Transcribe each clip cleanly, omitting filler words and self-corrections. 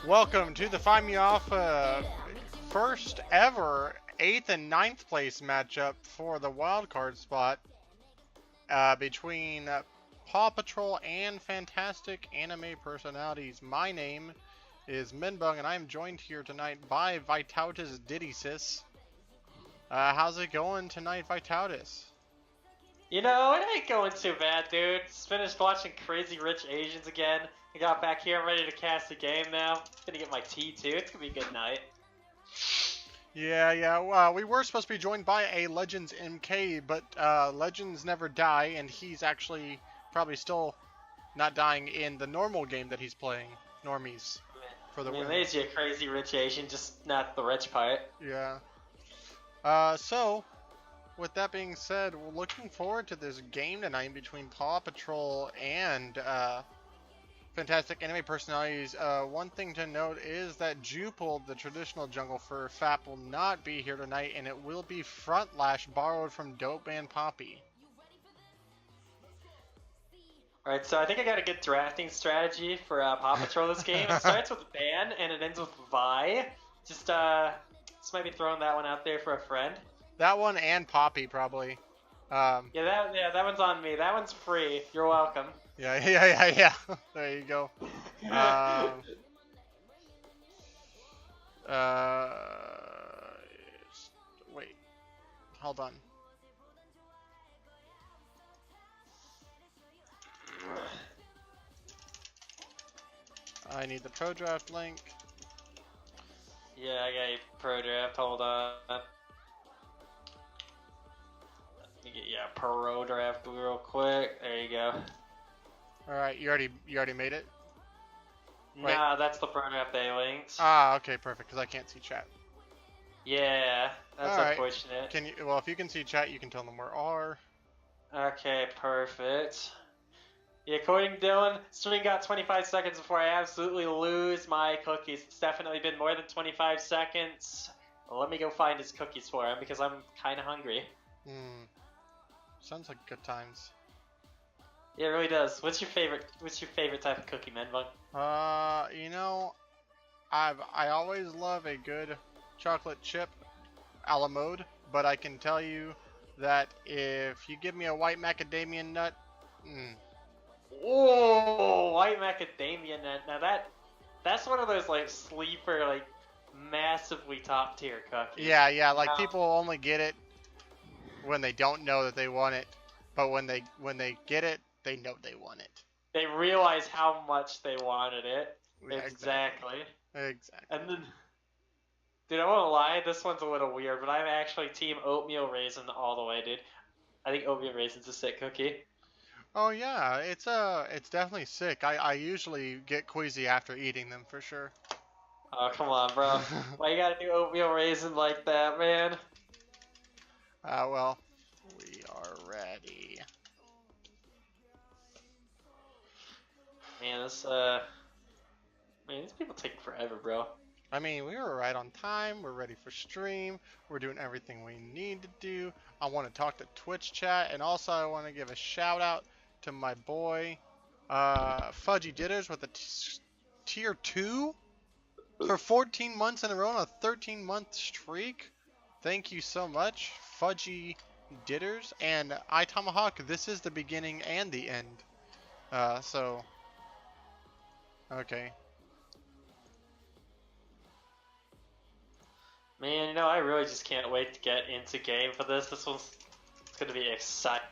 Welcome to the Find Me Off first ever 8th and ninth place matchup for the wildcard spot between Paw Patrol and fantastic anime personalities. My name is Minbung and I am joined here tonight by Vitautus Didysis. How's it going tonight, Vitautus? You know, it ain't going too bad, dude. Just finished watching Crazy Rich Asians again. I got back here, I'm ready to cast a game now. Gonna get my tea too. It's gonna be a good night. Yeah. We were supposed to be joined by a Legends MK, but Legends never die, and he's actually probably still not dying in the normal game that he's playing, Normies, for the win. There's your Crazy Rich Asian, just not the rich part. Yeah. So, with that being said, we're looking forward to this game tonight between Paw Patrol and fantastic anime personalities. One thing to note is that Jupil, the traditional jungle for FAP, will not be here tonight, and it will be Front Lash borrowed from Dope Man Poppy. Alright, so I think I got a good drafting strategy for Paw Patrol this game. It starts with Ban and it ends with Vi. Just might be throwing that one out there for a friend. That one and Poppy, probably. Yeah, that one's on me. That one's free. You're welcome. Yeah. There you go. Wait. Hold on. I need the pro draft link. Yeah, I got your pro draft. Hold on. Let me get pro draft real quick. There you go. All right, you already made it. Wait. Nah, that's the pro draft they linked. Ah, okay, perfect. Because I can't see chat. Yeah, that's unfortunate. Can you? Well, if you can see chat, you can tell them where R. Okay, perfect. Yeah, according to Dylan, stream got 25 seconds before I absolutely lose my cookies. It's definitely been more than 25 seconds. Well, let me go find his cookies for him because I'm kind of hungry. Sounds like good times. Yeah, it really does. What's your favorite type of cookie, Menbug? You know, I always love a good chocolate chip a la mode, but I can tell you that if you give me a white macadamia nut, Oh, white macadamia nut. Now that's one of those like sleeper, like massively top tier cookies. Yeah. Like people only get it when they don't know that they want it, but when they get it, they know they want it. They realize how much they wanted it. Yeah, exactly. And then, dude, I won't lie, this one's a little weird, but I'm actually team oatmeal raisin all the way, dude. I think oatmeal raisin's a sick cookie. Oh yeah, it's definitely sick. I usually get queasy after eating them for sure. Oh come on, bro. Why you gotta do oatmeal raisin like that, man? Well, we are ready. Man, these people take forever, bro. I mean, we were right on time. We're ready for stream. We're doing everything we need to do. I want to talk to Twitch chat, and also I want to give a shout out to my boy Fudgy Ditters with a tier 2 for 14 months in a row on a 13-month streak. Thank you so much, Fudgy Ditters. And I Tomahawk, this is the beginning and the end. Okay. Man, you know, I really just can't wait to get into game for this. It's gonna be exciting.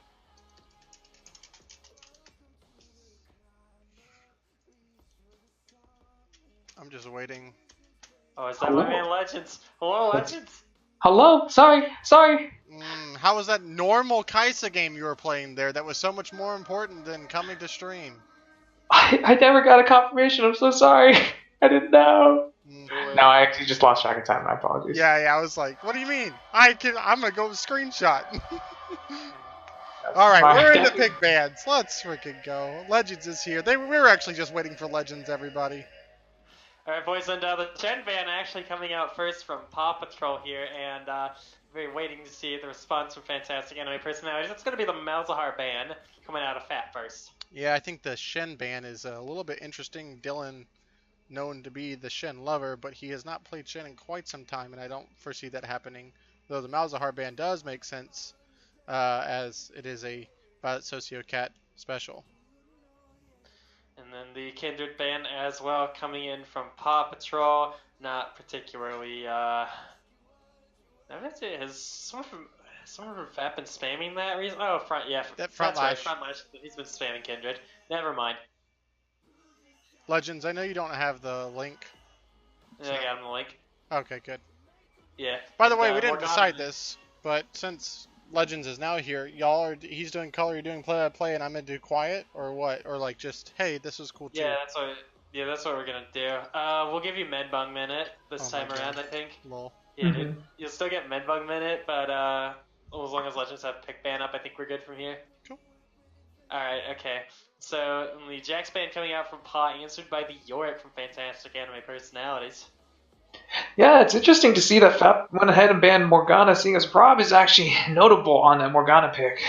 I'm just waiting. Oh, is that my man Legends? Hello, Legends? Hello? Sorry. How was that normal Kaisa game you were playing there that was so much more important than coming to stream? I never got a confirmation. I'm so sorry. I didn't know. No, I actually just lost track of time. My apologies. Yeah. I was like, what do you mean? I'm gonna go screenshot. All right, we're in the pick bands. Let's freaking go. Legends is here. We were actually just waiting for Legends, everybody. All right, boys, and the Gen Ban actually coming out first from Paw Patrol here, and we're waiting to see the response from fantastic anime personalities. It's going to be the Malzahar ban coming out of FAP first. Yeah, I think the Shen ban is a little bit interesting. Dylan known to be the Shen lover, but he has not played Shen in quite some time, and I don't foresee that happening. Though the Malzahar ban does make sense, as it is a Violet Sociocat special. And then the Kindred ban as well, coming in from Paw Patrol. Not particularly. I would say has someone from FAP been spamming that reason? Oh, That that's right. Frontlash. Frontlash. He's been spamming Kindred. Never mind. Legends, I know you don't have the link. So. I got him the link. Okay, good. Yeah. By the way, we didn't decide this, but since Legends is now here, he's doing color, you're doing play, and I'm gonna do quiet, or what? Or like just, hey, this was cool too. Yeah, that's what we're gonna do. We'll give you Medbug Minute this time around, I think. Lol. Yeah, dude. You'll still get Medbug Minute, but as long as Legends have pick ban up, I think we're good from here. Cool. Alright, okay. So, the Jax ban coming out from PAW, answered by the Yorick from Fantastic Anime Personalities. Yeah, it's interesting to see that FAP went ahead and banned Morgana, seeing as Rob is actually notable on that Morgana pick.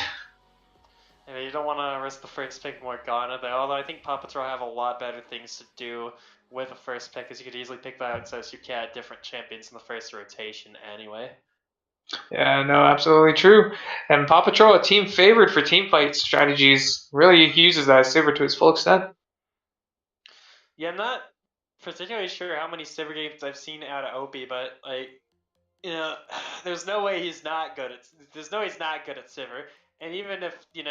Yeah, you don't want to risk the first pick Morgana, though, although I think Paw Patrol have a lot better things to do with the first pick, as you could easily pick Violet Sociocat different champions in the first rotation anyway. Yeah, no, absolutely true. And Paw Patrol, a team favorite for team fight strategies, really uses that Sivir to its full extent. Yeah, I'm not particularly sure how many Sivir games I've seen out of Opie, but there's no way he's not good at Sivir. And even if you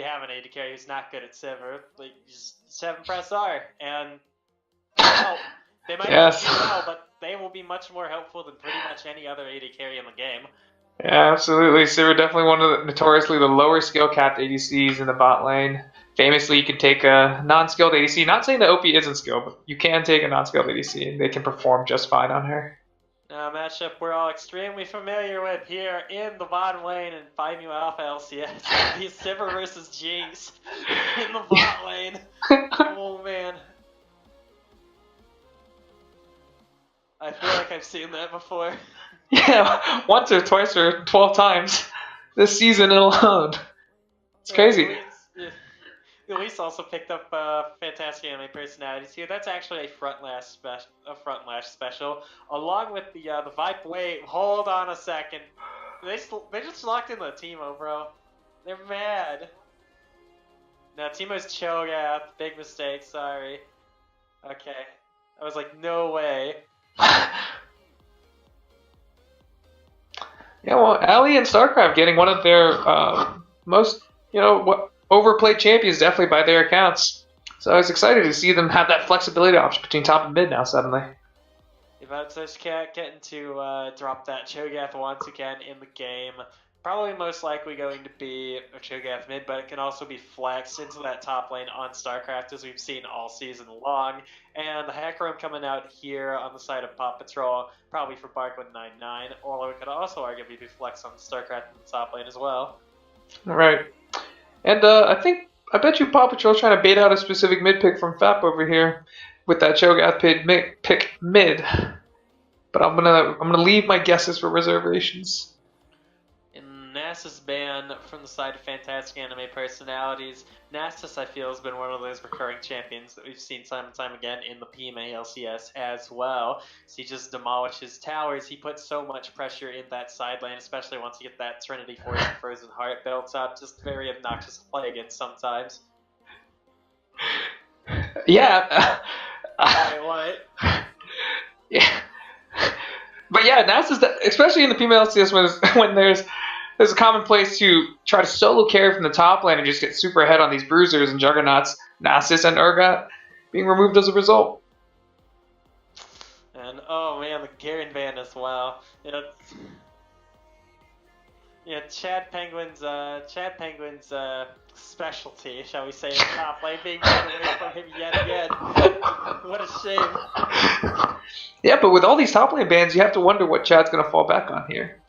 have an AD carry who's not good at Sivir, like just have him press R and help. They might not do well, but they will be much more helpful than pretty much any other AD carry in the game. Yeah, absolutely. Sivir definitely one of the notoriously the lower skill capped ADCs in the bot lane. Famously, you can take a non-skilled ADC. Not saying that OP isn't skilled, but you can take a non-skilled ADC and they can perform just fine on her. A matchup we're all extremely familiar with here in the bottom lane in FAP Alpha LCS. Be Sivir versus Jinx in the bot lane. Oh man. I feel like I've seen that before. Yeah, once or twice or 12 times this season alone. It's crazy. Elise also picked up Fantastic Anime Personalities here. That's actually a Frontlash special, along with the Vipe. Wait, hold on a second. They just locked in the Teemo, bro. They're mad. No, Teemo's Cho'Gath. Big mistake. Sorry. Okay. I was like, no way. Yeah, well, Ali and StarCraft getting one of their most, overplayed champions, definitely by their accounts. So I was excited to see them have that flexibility option between top and mid now suddenly. If Cat getting to drop that Cho'Gath once again in the game, probably most likely going to be a Cho'Gath mid, but it can also be flexed into that top lane on StarCraft, as we've seen all season long. And the Hack Room coming out here on the side of Paw Patrol, probably for Barkwood99, although it could also arguably be flexed on StarCraft in the top lane as well. All right. And I bet you Paw Patrol's trying to bait out a specific mid pick from FAP over here with that Cho'Gath pick mid. But I'm gonna leave my guesses for reservations. Nasus ban from the side of Fantastic Anime Personalities. Nasus, I feel, has been one of those recurring champions that we've seen time and time again in the PMA LCS as well. So he just demolishes towers. He puts so much pressure in that side lane, especially once you get that Trinity Force and Frozen Heart built up. Just very obnoxious to play against sometimes. Yeah. Wait, what? Yeah. But yeah, Nasus, especially in the PMA LCS when there's a common place to try to solo carry from the top lane and just get super ahead on these bruisers and juggernauts, Nasus and Urgot being removed as a result. And oh man, the Garen ban as well. Chad Penguin's specialty, shall we say, in the top lane being taken away from him yet again. What a shame. Yeah, but with all these top lane bans, you have to wonder what Chad's going to fall back on here.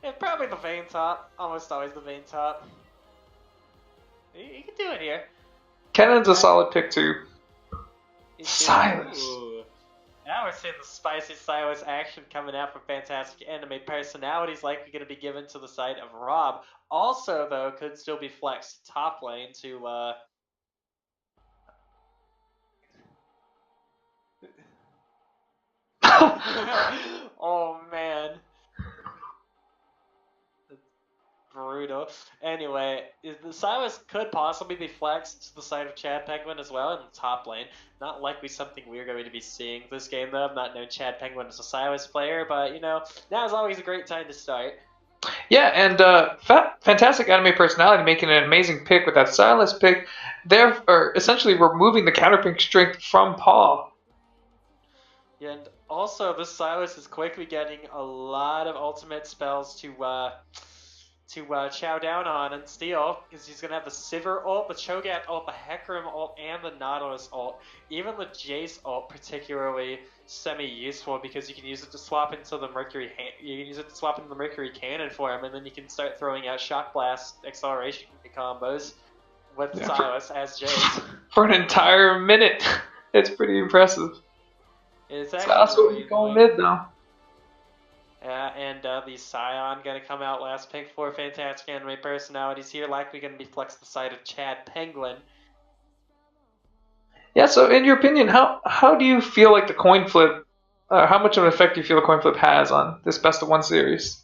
Yeah, probably the Vayne top. Almost always the Vayne top. You can do it here. Kennan's a solid pick too. Silas. Ooh. Now we're seeing the spicy Silas action coming out from Fantastic Anime Personalities, likely going to be given to the side of Rob. Also, though, could still be flexed top lane to Oh man. Brutal. Anyway, the Silas could possibly be flexed to the side of Chad Penguin as well in the top lane. Not likely something we're going to be seeing this game though. I've not known Chad Penguin as a Silas player, but now is always a great time to start. Yeah, and fantastic anime personality making an amazing pick with that Silas pick. They're essentially removing the counterpick strength from PAW. And also, this Silas is quickly getting a lot of ultimate spells to chow down on and steal, because he's going to have the Sivir ult, the Cho'Gath ult, the Hecarim ult, and the Nautilus ult. Even the Jace ult particularly semi-useful, because you can use it to swap into the Mercury Cannon for him, and then you can start throwing out Shock Blast acceleration combos with Silas as Jace. For an entire minute. It's pretty impressive. It's actually also really going mid though. Yeah, and the Scion gonna come out last pick for fantastic anime personalities here, likely gonna be flexed to the side of Chad Penguin. Yeah, so in your opinion, how do you feel like the coin flip, how much of an effect do you feel the coin flip has on this best of one series?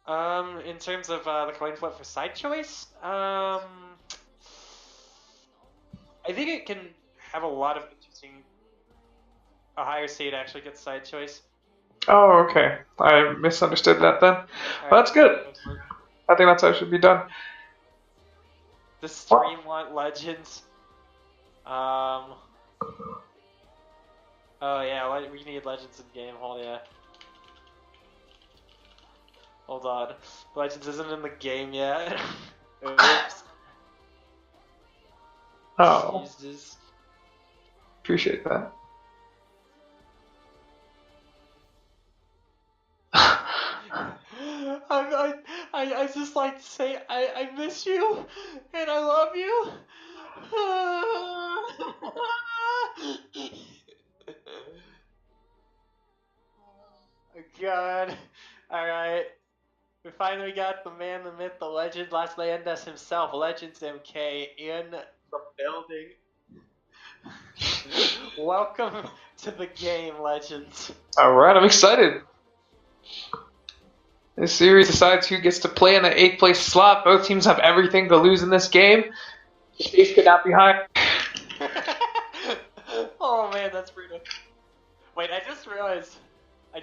In terms of the coin flip for side choice, I think it can have a lot of interesting. A higher seed actually gets side choice. Oh, okay. I misunderstood that then. Well, that's good. I think that's how it should be done. The stream want legends. Oh yeah, we need legends in game. Hold on. Legends isn't in the game yet. Oops. Oh. Jesus. Appreciate that. I just like to say I miss you and I love you. Oh God. Alright. We finally got the man, the myth, the legend, Las Leyendas himself, Legends MK, in the building. Welcome to the game, Legends. Alright, I'm excited. This series decides who gets to play in the 8th place slot. Both teams have everything to lose in this game. The stakes could not be higher. Oh man, that's brutal. Wait, I just realized the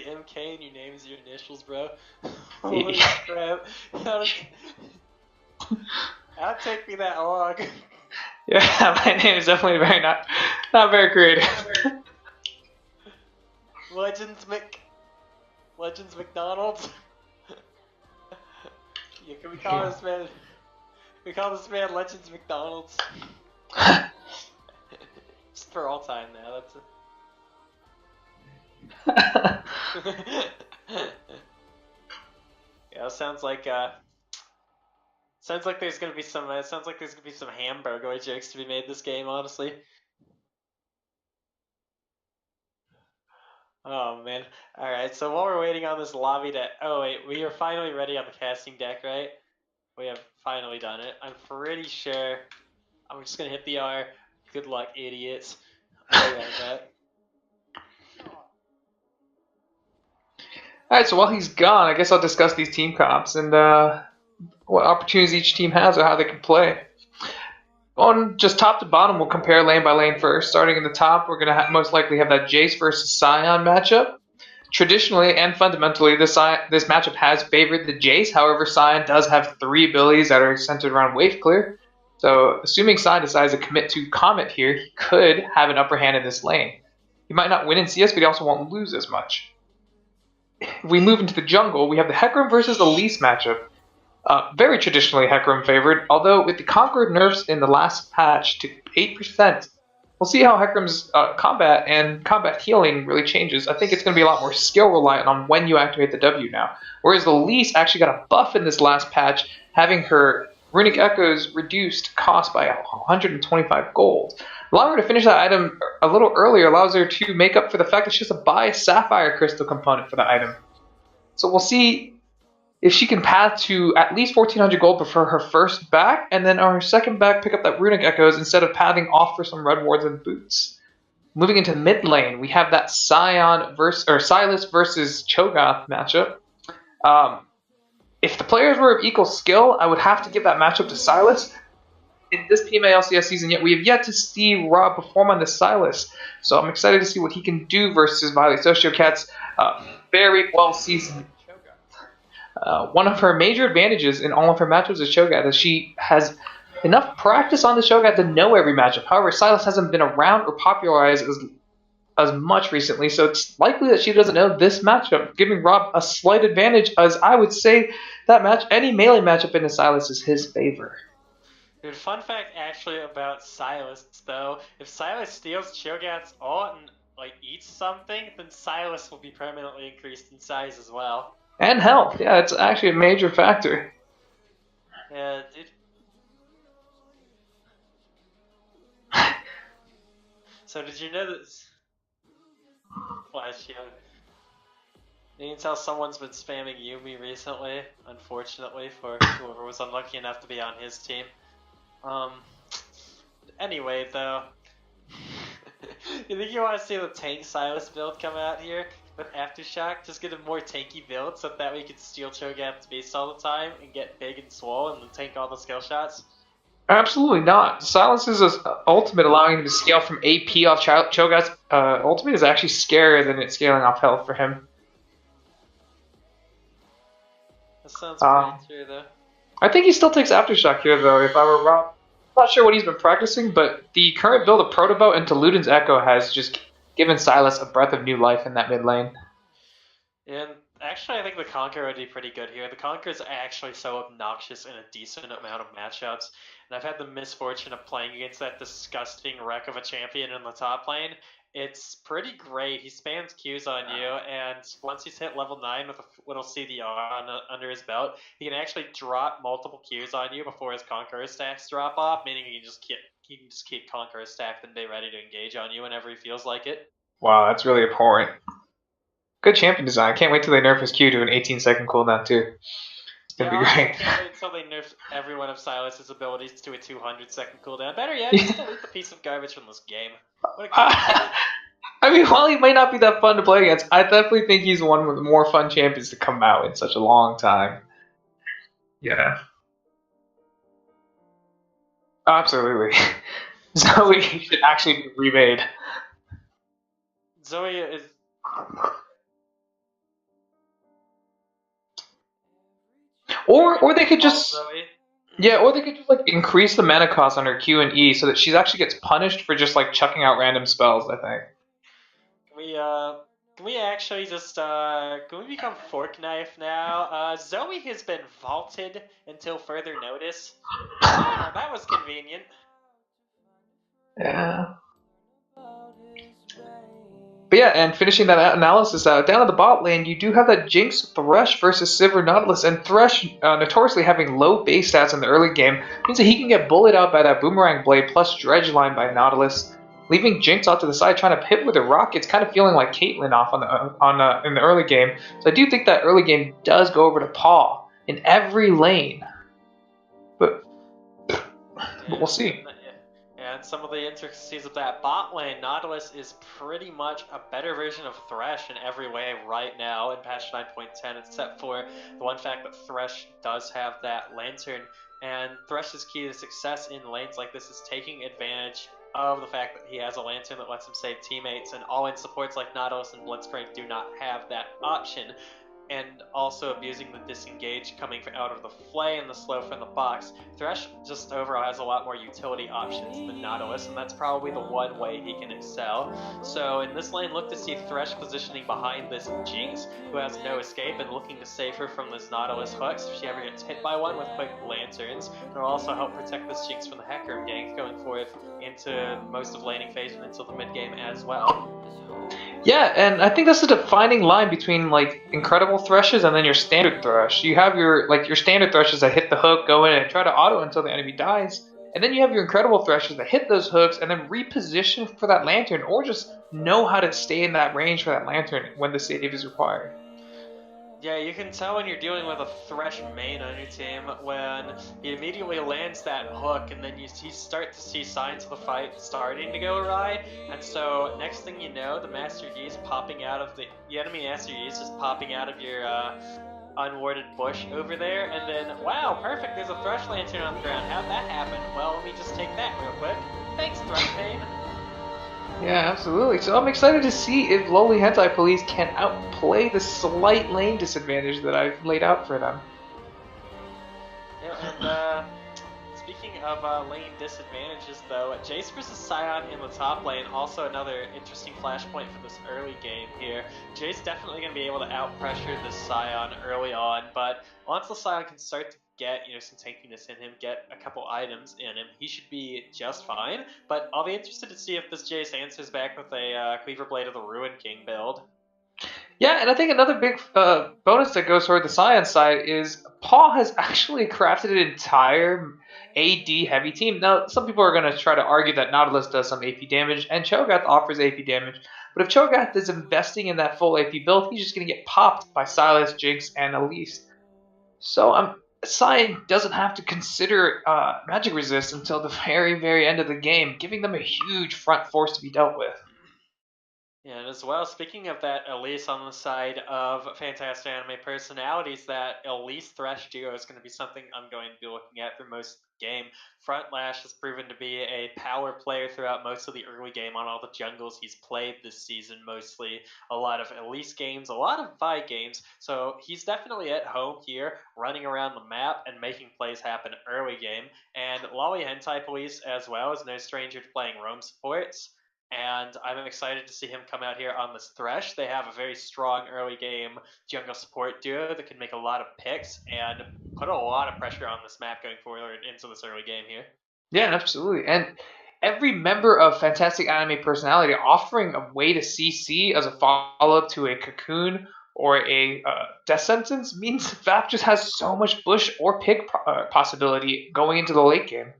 MK in your name is your initials, bro. Holy crap. That'll take me that long. Yeah, my name is definitely not very creative. Legends McDonald's. Yeah, can we call this man? We call this man Legends McDonald's. Just for all time now. That's it. Yeah, sounds like there's gonna be some hamburger jokes to be made this game, honestly. Oh man. Alright, so while we're waiting on this lobby we are finally ready on the casting deck, right? We have finally done it. I'm pretty sure. I'm just gonna hit the R. Good luck, idiots. I'll be right back. Alright, so while he's gone, I guess I'll discuss these team comps and what opportunities each team has or how they can play. On just top to bottom, we'll compare lane by lane first. Starting in the top, we're going to most likely have that Jace versus Scion matchup. Traditionally and fundamentally, this matchup has favored the Jace. However, Scion does have 3 abilities that are centered around wave clear. So, assuming Scion decides to commit to Comet here, he could have an upper hand in this lane. He might not win in CS, but he also won't lose as much. If we move into the jungle, we have the Hecarim versus Elise matchup. Very traditionally Hecarim favored, although with the Conqueror nerfs in the last patch to 8%, we'll see how Hecarim's combat and combat healing really changes. I think it's going to be a lot more skill reliant on when you activate the W now. Whereas Elise actually got a buff in this last patch, having her Runic Echoes reduced cost by 125 gold. Allowing her to finish that item a little earlier allows her to make up for the fact that she has to buy a Sapphire Crystal component for the item. So we'll see if she can path to at least 1,400 gold before her first back, and then on her second back pick up that Runic Echoes instead of pathing off for some Red Wards and Boots. Moving into mid lane, we have that Silas versus Cho'Gath matchup. If the players were of equal skill, I would have to give that matchup to Silas. In this PMA LCS season, yet we have yet to see Rob perform on the Silas, so I'm excited to see what he can do versus Violet Sociocat's very well seasoned Cho'Gath. One of her major advantages in all of her matchups is Cho'Gath, as she has enough practice on the Cho'Gath to know every matchup. However, Silas hasn't been around or popularized as much recently, so it's likely that she doesn't know this matchup, giving Rob a slight advantage, as I would say that any melee matchup into Silas is his favor. Dude, fun fact actually about Silas, though. If Silas steals Cho'Gath's ult and, like, eats something, then Silas will be permanently increased in size as well. And health, yeah, it's actually a major factor. Yeah, dude. So did you know that... Flash shield. You can tell someone's been spamming Yumi recently, unfortunately, for whoever was unlucky enough to be on his team. Anyway, though, you think you want to see the tank Silas build come out here with Aftershock? Just get a more tanky build so that we can steal Cho'Gath's base all the time and get big and swole and then tank all the skill shots? Absolutely not. Silas's ultimate, allowing him to scale from AP off Cho'Gath's ultimate, is actually scarier than it's scaling off health for him. That sounds pretty true, though. I think he still takes Aftershock here, though, if I were Rob. I'm not sure what he's been practicing, but the current build of Protoboat into Luden's Echo has just given Silas a breath of new life in that mid lane. And actually, I think the Conqueror would be pretty good here. The Conqueror is actually so obnoxious in a decent amount of matchups, and I've had the misfortune of playing against that disgusting wreck of a champion in the top lane. It's pretty great. He spams Qs on you, and once he's hit level 9 with a little CDR under his belt, he can actually drop multiple Qs on you before his Conqueror stacks drop off, meaning he can just keep Conqueror stacked and be ready to engage on you whenever he feels like it. Wow, that's really abhorrent. Good champion design. I can't wait till they nerf his Q to an 18-second cooldown, too. It's going to be great. I can't wait until they nerf every one of Silas's abilities to a 200-second cooldown. Better yet, just delete the piece of garbage from this game. I mean, while he might not be that fun to play against, I definitely think he's one of the more fun champions to come out in such a long time. Yeah. Absolutely. Zoe should actually be remade. Zoe is... Or they could just... Yeah, or they could just, like, increase the mana cost on her Q and E so that she actually gets punished for just, like, chucking out random spells, I think. Can we actually just, can we become Fork Knife now? Zoe has been vaulted until further notice. That was convenient. Yeah. But yeah, and finishing that analysis out, down at the bot lane, you do have that Jinx Thresh versus Sivir Nautilus, and Thresh, notoriously having low base stats in the early game, means that he can get bullied out by that Boomerang Blade plus Dredge line by Nautilus, leaving Jinx off to the side trying to pit with a rocket. Kind of feeling like Caitlyn off in the early game. So I do think that early game does go over to PAW in every lane, but we'll see. And some of the intricacies of that bot lane, Nautilus is pretty much a better version of Thresh in every way right now in patch 9.10, except for the one fact that Thresh does have that Lantern, and Thresh's key to success in lanes like this is taking advantage of the fact that he has a Lantern that lets him save teammates, and all-in supports like Nautilus and Blitzcrank do not have that option. And also abusing the disengage coming out of the Flay and the slow from the box. Thresh just overall has a lot more utility options than Nautilus, and that's probably the one way he can excel. So in this lane, look to see Thresh positioning behind this Jinx, who has no escape, and looking to save her from this Nautilus hooks if she ever gets hit by one with quick Lanterns. It'll also help protect this Jinx from the Hecarim gank going forth into most of laning phase and until the mid game as well. Yeah, and I think that's the defining line between, like, incredible Threshes and then your standard Thresh. You have your standard Threshes that hit the hook, go in and try to auto until the enemy dies, and then you have your incredible Threshes that hit those hooks and then reposition for that Lantern, or just know how to stay in that range for that Lantern when the save is required. Yeah, you can tell when you're dealing with a Thresh main on your team when he immediately lands that hook, and then you start to see signs of the fight starting to go awry. And so next thing you know, the Master Yi is popping out of the enemy Master Yi is just popping out of your unwarded bush over there, and then wow, perfect! There's a Thresh Lantern on the ground. How'd that happen? Well, let me just take that real quick. Thanks, Thresh main. Yeah, absolutely. So I'm excited to see if lowly hentai police can outplay the slight lane disadvantage that I've laid out for them. Yeah, and speaking of lane disadvantages, though, Jace versus Scion in the top lane, also another interesting flashpoint for this early game here. Jace definitely going to be able to out-pressure this Scion early on, but once the Scion can start to get, some tankiness in him, get a couple items in him, he should be just fine. But I'll be interested to see if this Jace answers back with a Cleaver Blade of the Ruin King build. Yeah, and I think another big bonus that goes toward the Scion side is PAW has actually crafted an entire AD heavy team. Now, some people are going to try to argue that Nautilus does some AP damage, and Cho'Gath offers AP damage. But if Cho'Gath is investing in that full AP build, he's just going to get popped by Silas, Jinx, and Elise. So Scion doesn't have to consider magic resist until the very, very end of the game, giving them a huge front force to be dealt with. Yeah, and as well, speaking of that Elise on the side of Fantastic Anime Personalities, that Elise Thresh duo is going to be something I'm going to be looking at through most of the game. Frontlash has proven to be a power player throughout most of the early game on all the jungles he's played this season, mostly a lot of Elise games, a lot of Vi games, so he's definitely at home here, running around the map and making plays happen early game. And Lolly Hentai Police as well is no stranger to playing roam supports. And I'm excited to see him come out here on this Thresh. They have a very strong early game jungle support duo that can make a lot of picks and put a lot of pressure on this map going forward into this early game here. Yeah, absolutely. And every member of Fantastic Anime Personality offering a way to CC as a follow-up to a Cocoon or a Death Sentence means FAP just has so much bush or pick possibility going into the late game.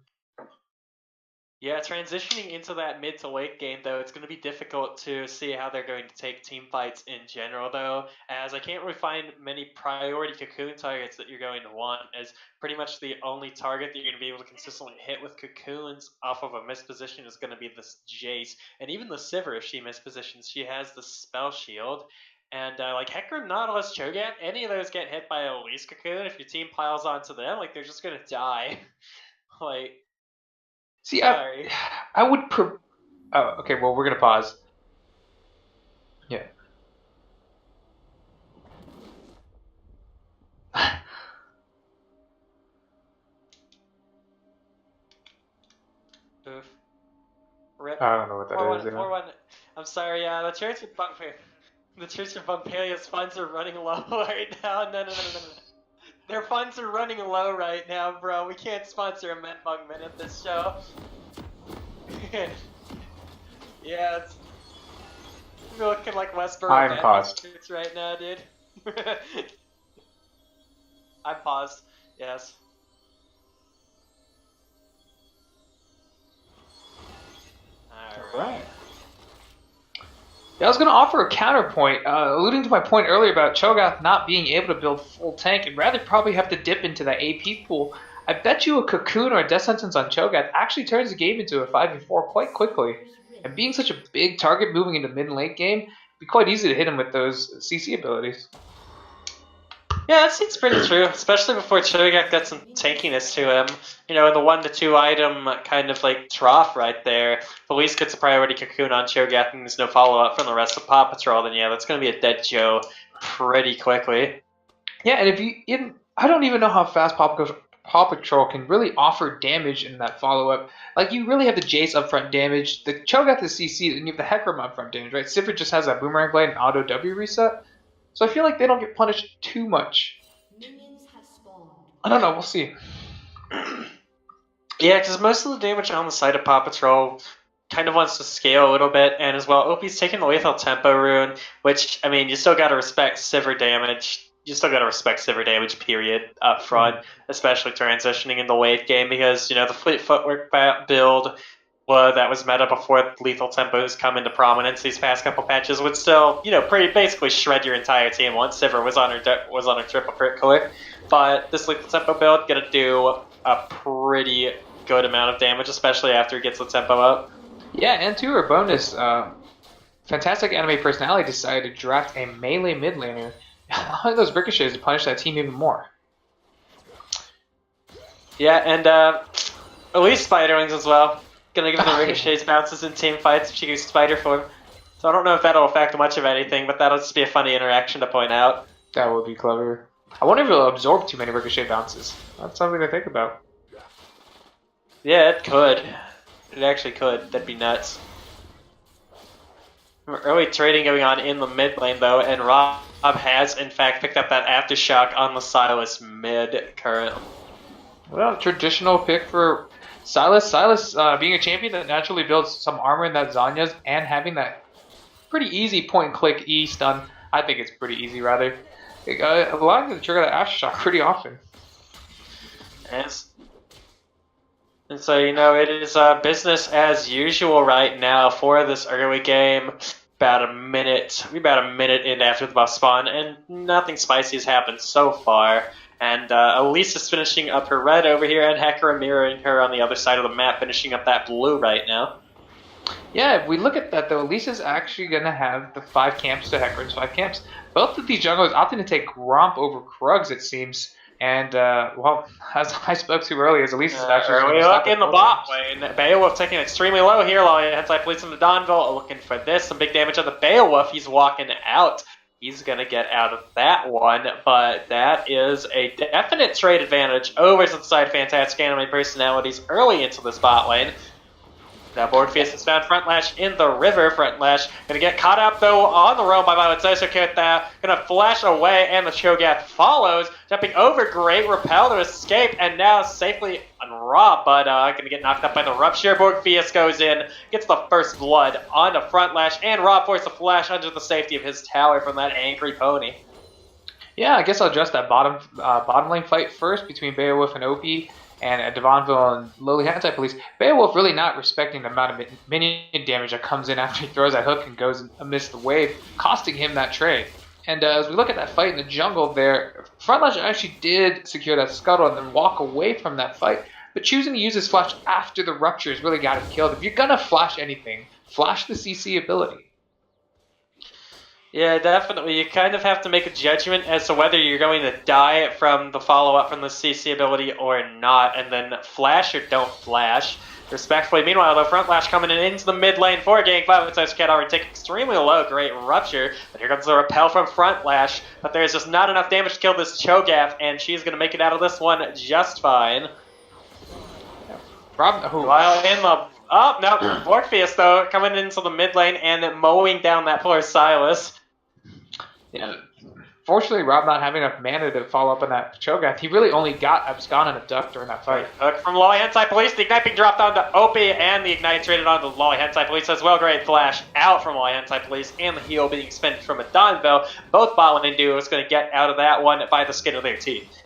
Yeah, transitioning into that mid to late game, though, it's going to be difficult to see how they're going to take team fights in general, though, as I can't really find many priority Cocoon targets that you're going to want, as pretty much the only target that you're going to be able to consistently hit with Cocoons off of a misposition is going to be this Jace. And even the Sivir, if she mispositions, she has the Spell Shield. And like Hecarim, Nautilus, Cho'Gath, any of those get hit by a Elise Cocoon, if your team piles onto them, like, they're just going to die. Like... See, I would. Oh, okay. Well, we're gonna pause. Yeah. Oof. Rip. I don't know what that is. 4-1. I'm sorry. The Church of Bumpalia's funds are running low right now. No. Their funds are running low right now, bro. We can't sponsor a Metbug Minute this show. Yeah, it's looking like Westboro I'm paused right now, dude. I'm paused. Yes. All right. Yeah, I was going to offer a counterpoint, alluding to my point earlier about Cho'Gath not being able to build full tank and rather probably have to dip into that AP pool. I bet you a Cocoon or a Death Sentence on Cho'Gath actually turns the game into a 5v4 quite quickly. And being such a big target moving into mid and late game, it'd be quite easy to hit him with those CC abilities. Yeah, that seems pretty true, especially before Cho'Gath got some tankiness to him. In the 1 to 2 item kind of like trough right there, Felice gets a priority Cocoon on Cho'Gath and there's no follow-up from the rest of PAW Patrol, then yeah, that's going to be a dead Joe pretty quickly. Yeah, and I don't even know how fast PAW Patrol can really offer damage in that follow-up. Like, you really have the Jace upfront damage, the Cho'Gath is CC'd, and you have the Hecarim upfront damage, right? Sivir just has that Boomerang Blade and auto W reset. So I feel like they don't get punished too much. I don't know, we'll see. Yeah, because most of the damage on the side of PAW Patrol kind of wants to scale a little bit, and as well, Opie's taking the Lethal Tempo rune, which, I mean, you still gotta respect Sivir damage. You still gotta respect Sivir damage, period, up front, especially transitioning in the late game, because, the Fleet Footwork build that was meta before lethal tempos come into prominence these past couple patches would still, pretty basically shred your entire team once Sivir was on her triple crit click. But this lethal tempo build gonna do a pretty good amount of damage, especially after it gets the tempo up. Yeah, and to her bonus, fantastic anime personality decided to draft a melee mid laner, allowing those ricochets to punish that team even more. Yeah, and Elise Spiderwings as well. Gonna give the ricochets bounces in team fights if she goes spider form. So I don't know if that'll affect much of anything, but that'll just be a funny interaction to point out. That would be clever. I wonder if it'll absorb too many ricochet bounces. That's something to think about. Yeah, it could. It actually could. That'd be nuts. Early trading going on in the mid lane though, and Rob has in fact picked up that aftershock on the Sylas mid currently. Well, traditional pick for Sylas. Sylas being a champion that naturally builds some armor in that Zanya's and having that pretty easy point and click E stun. I think it's pretty easy rather. Allowing him to trigger that aftershock pretty often. And so, it is business as usual right now for this early game. About a minute in after the buff spawn, and nothing spicy has happened so far. And Elise is finishing up her red over here, and Hekara mirroring her on the other side of the map, finishing up that blue right now. Yeah, if we look at that though, Elise is actually going to have the 5 camps to Hekara's 5 camps. Both of these junglers opting to take Gromp over Krugs, it seems. And, well, as I spoke to earlier, Elise is actually... Early look in the bot lane. Beowulf taking extremely low here. Hensai police him to Donville, looking for this. Some big damage on the Beowulf. He's walking out. He's going to get out of that one, but that is a definite trade advantage over some side fantastic anime personalities early into this bot lane. Now Borgfist has found Front Lash in the river. Front Lash going to get caught up, though, on the roam by Violet Zosuke with that. Going to flash away, and the Cho'Gath follows. Jumping over, great repel to escape, and now safely unrobbed, but going to get knocked up by the Rupture. Borgfist goes in, gets the first blood onto Front Lash, and Rob forced a flash under the safety of his tower from that angry pony. Yeah, I guess I'll address that bottom lane fight first between Beowulf and OP. And at Devonville and lowly Hensai police, Beowulf really not respecting the amount of minion damage that comes in after he throws that hook and goes amidst the wave, costing him that trade. And as we look at that fight in the jungle there, Frontlash actually did secure that scuttle and then walk away from that fight, but choosing to use his flash after the ruptures really got him killed. If you're going to flash anything, flash the CC ability. Yeah, definitely. You kind of have to make a judgment as to whether you're going to die from the follow-up from the CC ability or not, and then flash or don't flash, respectfully. Meanwhile, though, Front Lash coming into the mid lane for Gang 5. It's Cat already taking extremely low. Great Rupture. But here comes the repel from Front Lash. But there's just not enough damage to kill this Cho'Gath, and she's going to make it out of this one just fine. While in the... Oh, no. Orpheus, though, coming into the mid lane and mowing down that poor Sylas. Yeah, fortunately, Rob not having enough mana to follow up on that Cho'Gath. He really only got Abscon and a Duck during that fight. Hook from Lolly Hensai Police. The Ignite being dropped onto Opie, and the Ignite traded onto Lolly Hensai Police as well. Great flash out from Lolly Hensai Police, and the heal being spent from a Donville. Both bot lane duos going to get out of that one by the skin of their teeth.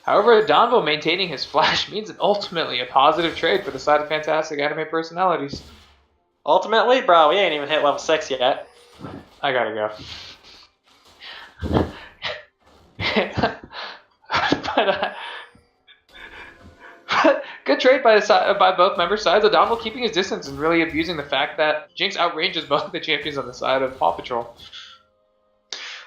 However, Donville maintaining his flash means ultimately a positive trade for the side of fantastic anime personalities. Ultimately, bro, we ain't even hit level 6 yet. I gotta go. but good trade by both member sides. Donville keeping his distance and really abusing the fact that Jinx outranges both of the champions on the side of Paw Patrol.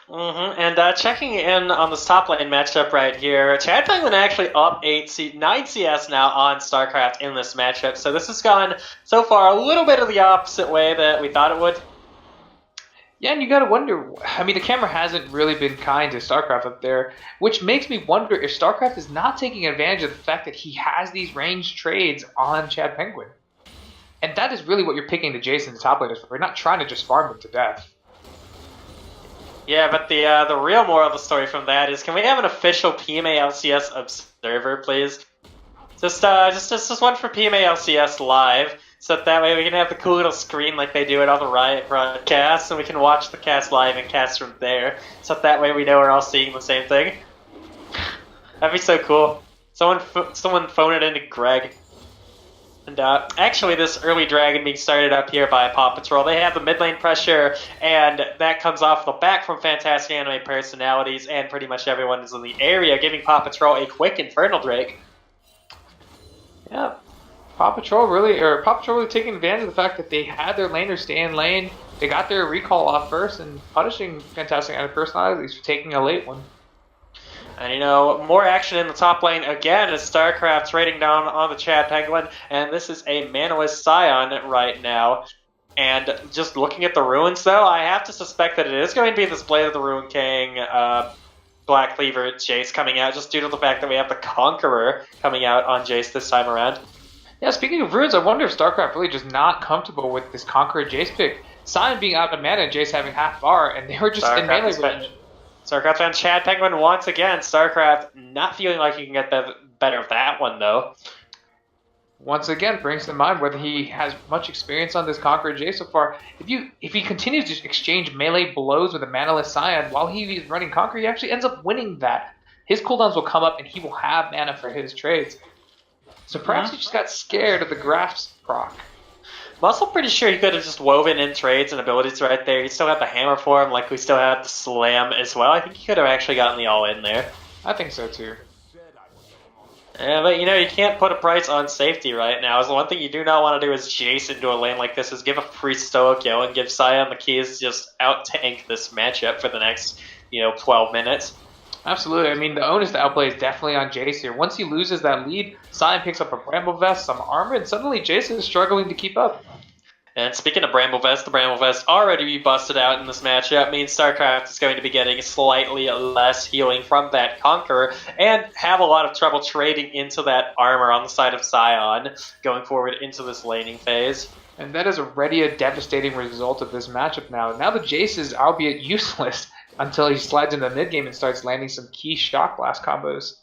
And checking in on this top lane matchup right here, Chad Penguin actually up 9 CS now on StarCraft in this matchup. So this has gone so far a little bit of the opposite way that we thought it would. Yeah, and you gotta wonder, I mean, the camera hasn't really been kind to StarCraft up there, which makes me wonder if StarCraft is not taking advantage of the fact that he has these ranged trades on Chad Penguin. And that is really what you're picking the Jason top laners for. You're not trying to just farm him to death. Yeah, but the real moral of the story from that is, can we have an official PMA LCS observer, please? Just one for PMA LCS live. So that way we can have the cool little screen like they do at all the Riot broadcasts, and we can watch the cast live and cast from there. So that way we know we're all seeing the same thing. That'd be so cool. Someone phone it into Greg. And actually, this early dragon being started up here by Paw Patrol, they have the mid lane pressure, and that comes off the back from Fantastic Anime personalities, and pretty much everyone is in the area, giving Paw Patrol a quick Infernal Drake. Yeah, Paw Patrol really taking advantage of the fact that they had their laner stay in lane. They got their recall off first, and punishing Fantastic Anime personalities for taking a late one. And you know, more action in the top lane again as StarCraft's raiding down on the Chad Penguin, and this is a manaless Scion right now. And just looking at the runes though, I have to suspect that it is going to be this Blade of the Ruin King, Black Cleaver Jace coming out, just due to the fact that we have the Conqueror coming out on Jace this time around. Yeah, speaking of runes, I wonder if StarCraft really just not comfortable with this Conqueror Jace pick. Scion being out of mana and Jace having half bar, and they were just in melee range. StarCraft and Chad Penguin once again. StarCraft not feeling like you can get the better of that one, though. Once again, brings to mind whether he has much experience on this Conqueror Jace so far. If he continues to exchange melee blows with a manaless Scion while he is running Conqueror, he actually ends up winning that. His cooldowns will come up and he will have mana for his trades. So perhaps he just got scared of the Grasp proc. I'm also pretty sure he could have just woven in trades and abilities right there. He still had the hammer for him, like we still had the slam as well. I think he could have actually gotten the all in there. I think so too. Yeah, but you know, you can't put a price on safety right now. The one thing you do not want to do is chase into a lane like this, is give a free Stoicio and give Scion the keys to just out-tank this matchup for the next, 12 minutes. Absolutely. I mean, the onus to outplay is definitely on Jace here. Once he loses that lead, Scion picks up a Bramble Vest, some armor, and suddenly Jace is struggling to keep up. And speaking of Bramble Vest, the Bramble Vest already be busted out in this matchup means StarCraft is going to be getting slightly less healing from that Conqueror and have a lot of trouble trading into that armor on the side of Scion going forward into this laning phase. And that is already a devastating result of this matchup now. Now the Jace is albeit useless until he slides into the mid-game and starts landing some key Shock Blast combos.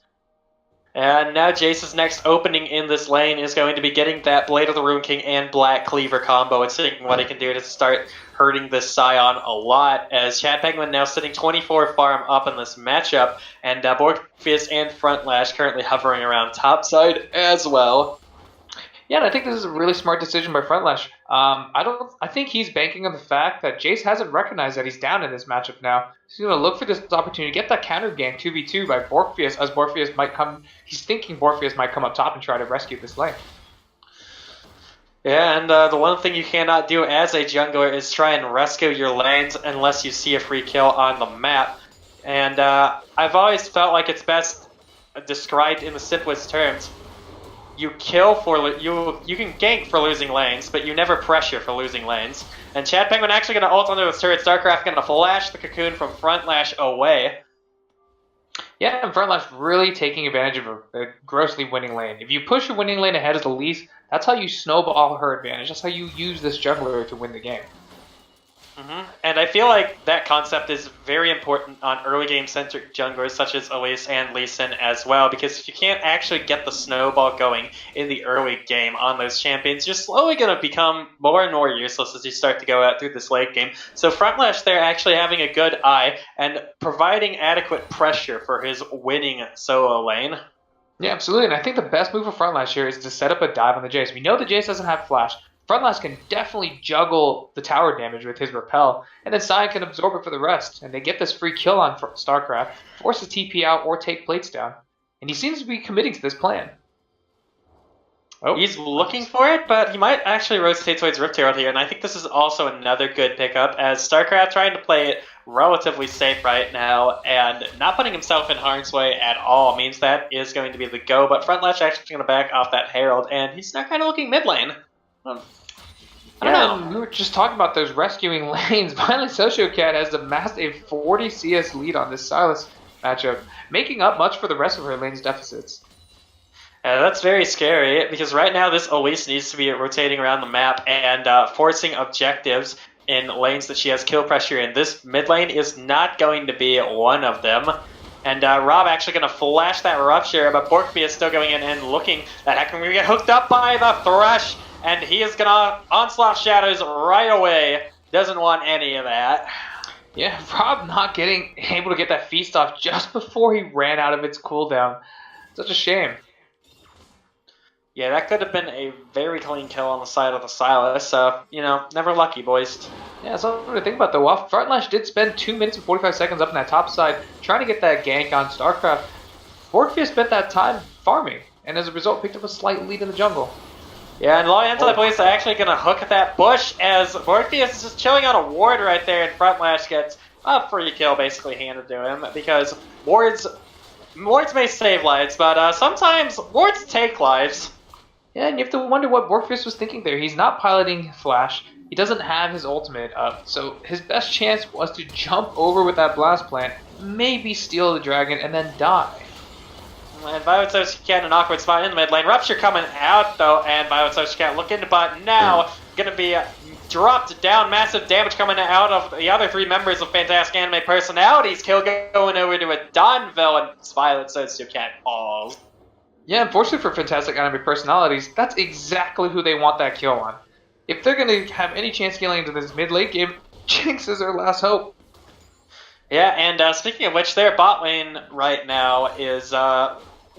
And now Jace's next opening in this lane is going to be getting that Blade of the Ruin King and Black Cleaver combo and seeing what he can do to start hurting this Scion a lot, as Chad Penguin now sitting 24 farm up in this matchup, and Morpheus and Frontlash currently hovering around topside as well. Yeah, and I think this is a really smart decision by Frontlash. I think he's banking on the fact that Jace hasn't recognized that he's down in this matchup now. He's going to look for this opportunity to get that counter gank 2v2 by Morpheus, as Morpheus might come. He's thinking Morpheus might come up top and try to rescue this lane. Yeah, and the one thing you cannot do as a jungler is try and rescue your lanes unless you see a free kill on the map. And I've always felt like it's best described in the simplest terms. You kill for you can gank for losing lanes, but you never pressure for losing lanes. And Chad Penguin actually going to ult onto his turret. StarCraft going to flash the cocoon from Frontlash away. Yeah, and Frontlash really taking advantage of a grossly winning lane. If you push a winning lane ahead as the least, that's how you snowball her advantage. That's how you use this jungler to win the game. And I feel like that concept is very important on early game centric junglers such as Elise and Lee Sin as well, because if you can't actually get the snowball going in the early game on those champions, you're slowly going to become more and more useless as you start to go out through this late game. So Frontlash there actually having a good eye and providing adequate pressure for his winning solo lane. Yeah, absolutely, and I think the best move for Frontlash here is to set up a dive on the Jace. We know the Jace doesn't have flash. Frontlash can definitely juggle the tower damage with his repel, and then Scion can absorb it for the rest, and they get this free kill on StarCraft, forces TP out or take plates down, and he seems to be committing to this plan. Oh, he's looking for it, but he might actually rotate towards Rift Herald here, and I think this is also another good pickup, as StarCraft trying to play it relatively safe right now, and not putting himself in harm's way at all means that is going to be the go, but Frontlash actually going to back off that Herald, and he's now kind of looking mid lane. I don't know. We were just talking about those rescuing lanes. Finally, Sociocat has amassed a 40 CS lead on this Silas matchup, making up much for the rest of her lane's deficits. That's very scary, because right now this Elise needs to be rotating around the map and forcing objectives in lanes that she has kill pressure in. This mid lane is not going to be one of them. And Rob actually going to flash that Rupture, but Borkby is still going in and looking at how can we get hooked up by the Thresh. And he is going to Onslaught Shadows right away. Doesn't want any of that. Yeah, Rob not able to get that feast off just before he ran out of its cooldown. Such a shame. Yeah, that could have been a very clean kill on the side of the Silas, so, you know, never lucky, boys. Yeah, something to think about though. While Frontlash did spend 2 minutes and 45 seconds up in that top side trying to get that gank on StarCraft, Borgfia spent that time farming, and as a result picked up a slight lead in the jungle. Yeah, and Low Anti-Police are actually going to hook at that bush as Morpheus is just chilling on a ward right there, and Frontlash gets a free kill basically handed to him, because wards may save lives, but sometimes wards take lives. Yeah, and you have to wonder what Borgfist was thinking there. He's not piloting Flash. He doesn't have his ultimate up, so his best chance was to jump over with that blast plant, maybe steal the dragon, and then die. And Violet Cat in an awkward spot in the mid lane. Rupture coming out though, and Violet Cat looking to bot now. Gonna be dropped down. Massive damage coming out of the other 3 members of Fantastic Anime Personalities. Kill going over to a Donville, and Violet Cat falls. Yeah, unfortunately for Fantastic Anime Personalities, that's exactly who they want that kill on. If they're gonna have any chance scaling into this mid-late game, Jinx is their last hope. Yeah, and speaking of which, their bot lane right now is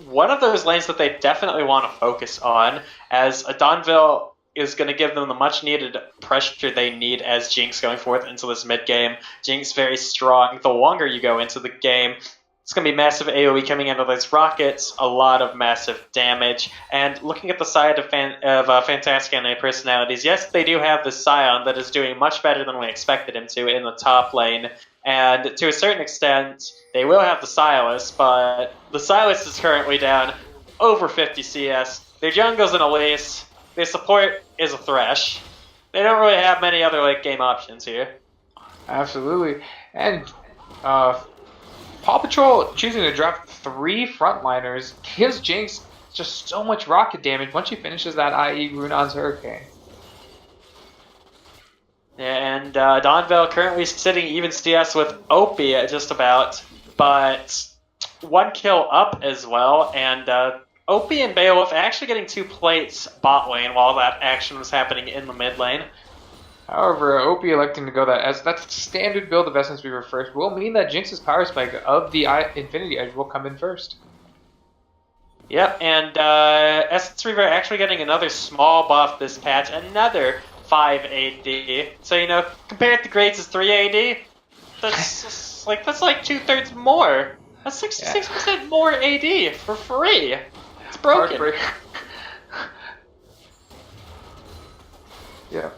one of those lanes that they definitely want to focus on, as Donville is going to give them the much-needed pressure they need as Jinx going forth into this mid-game. Jinx very strong. The longer you go into the game, it's going to be massive AoE coming out of those rockets, a lot of massive damage. And looking at the side of Fantastic Anime Personalities, yes, they do have the Scion that is doing much better than we expected him to in the top lane. And to a certain extent, they will have the Silas, but the Silas is currently down over 50 CS. Their jungle's an Elise. Their support is a Thresh. They don't really have many other late game options here. Absolutely. And Paw Patrol choosing to drop 3 frontliners gives Jinx just so much rocket damage once she finishes that IE Runon's Hurricane. And Donville currently sitting even CS with Opie just about, but 1 kill up as well, and Opie and Beowulf actually getting 2 plates bot lane while that action was happening in the mid lane. However, Opie electing to go that standard build of Essence Weaver first will mean that Jinx's power spike of the Infinity Edge will come in first. Yep, and Essence Weaver actually getting another small buff this patch, another 5 AD. So, you know, compared to Graves' 3 AD, that's like 2/3 more. That's 66% more AD for free. It's broken. Yeah.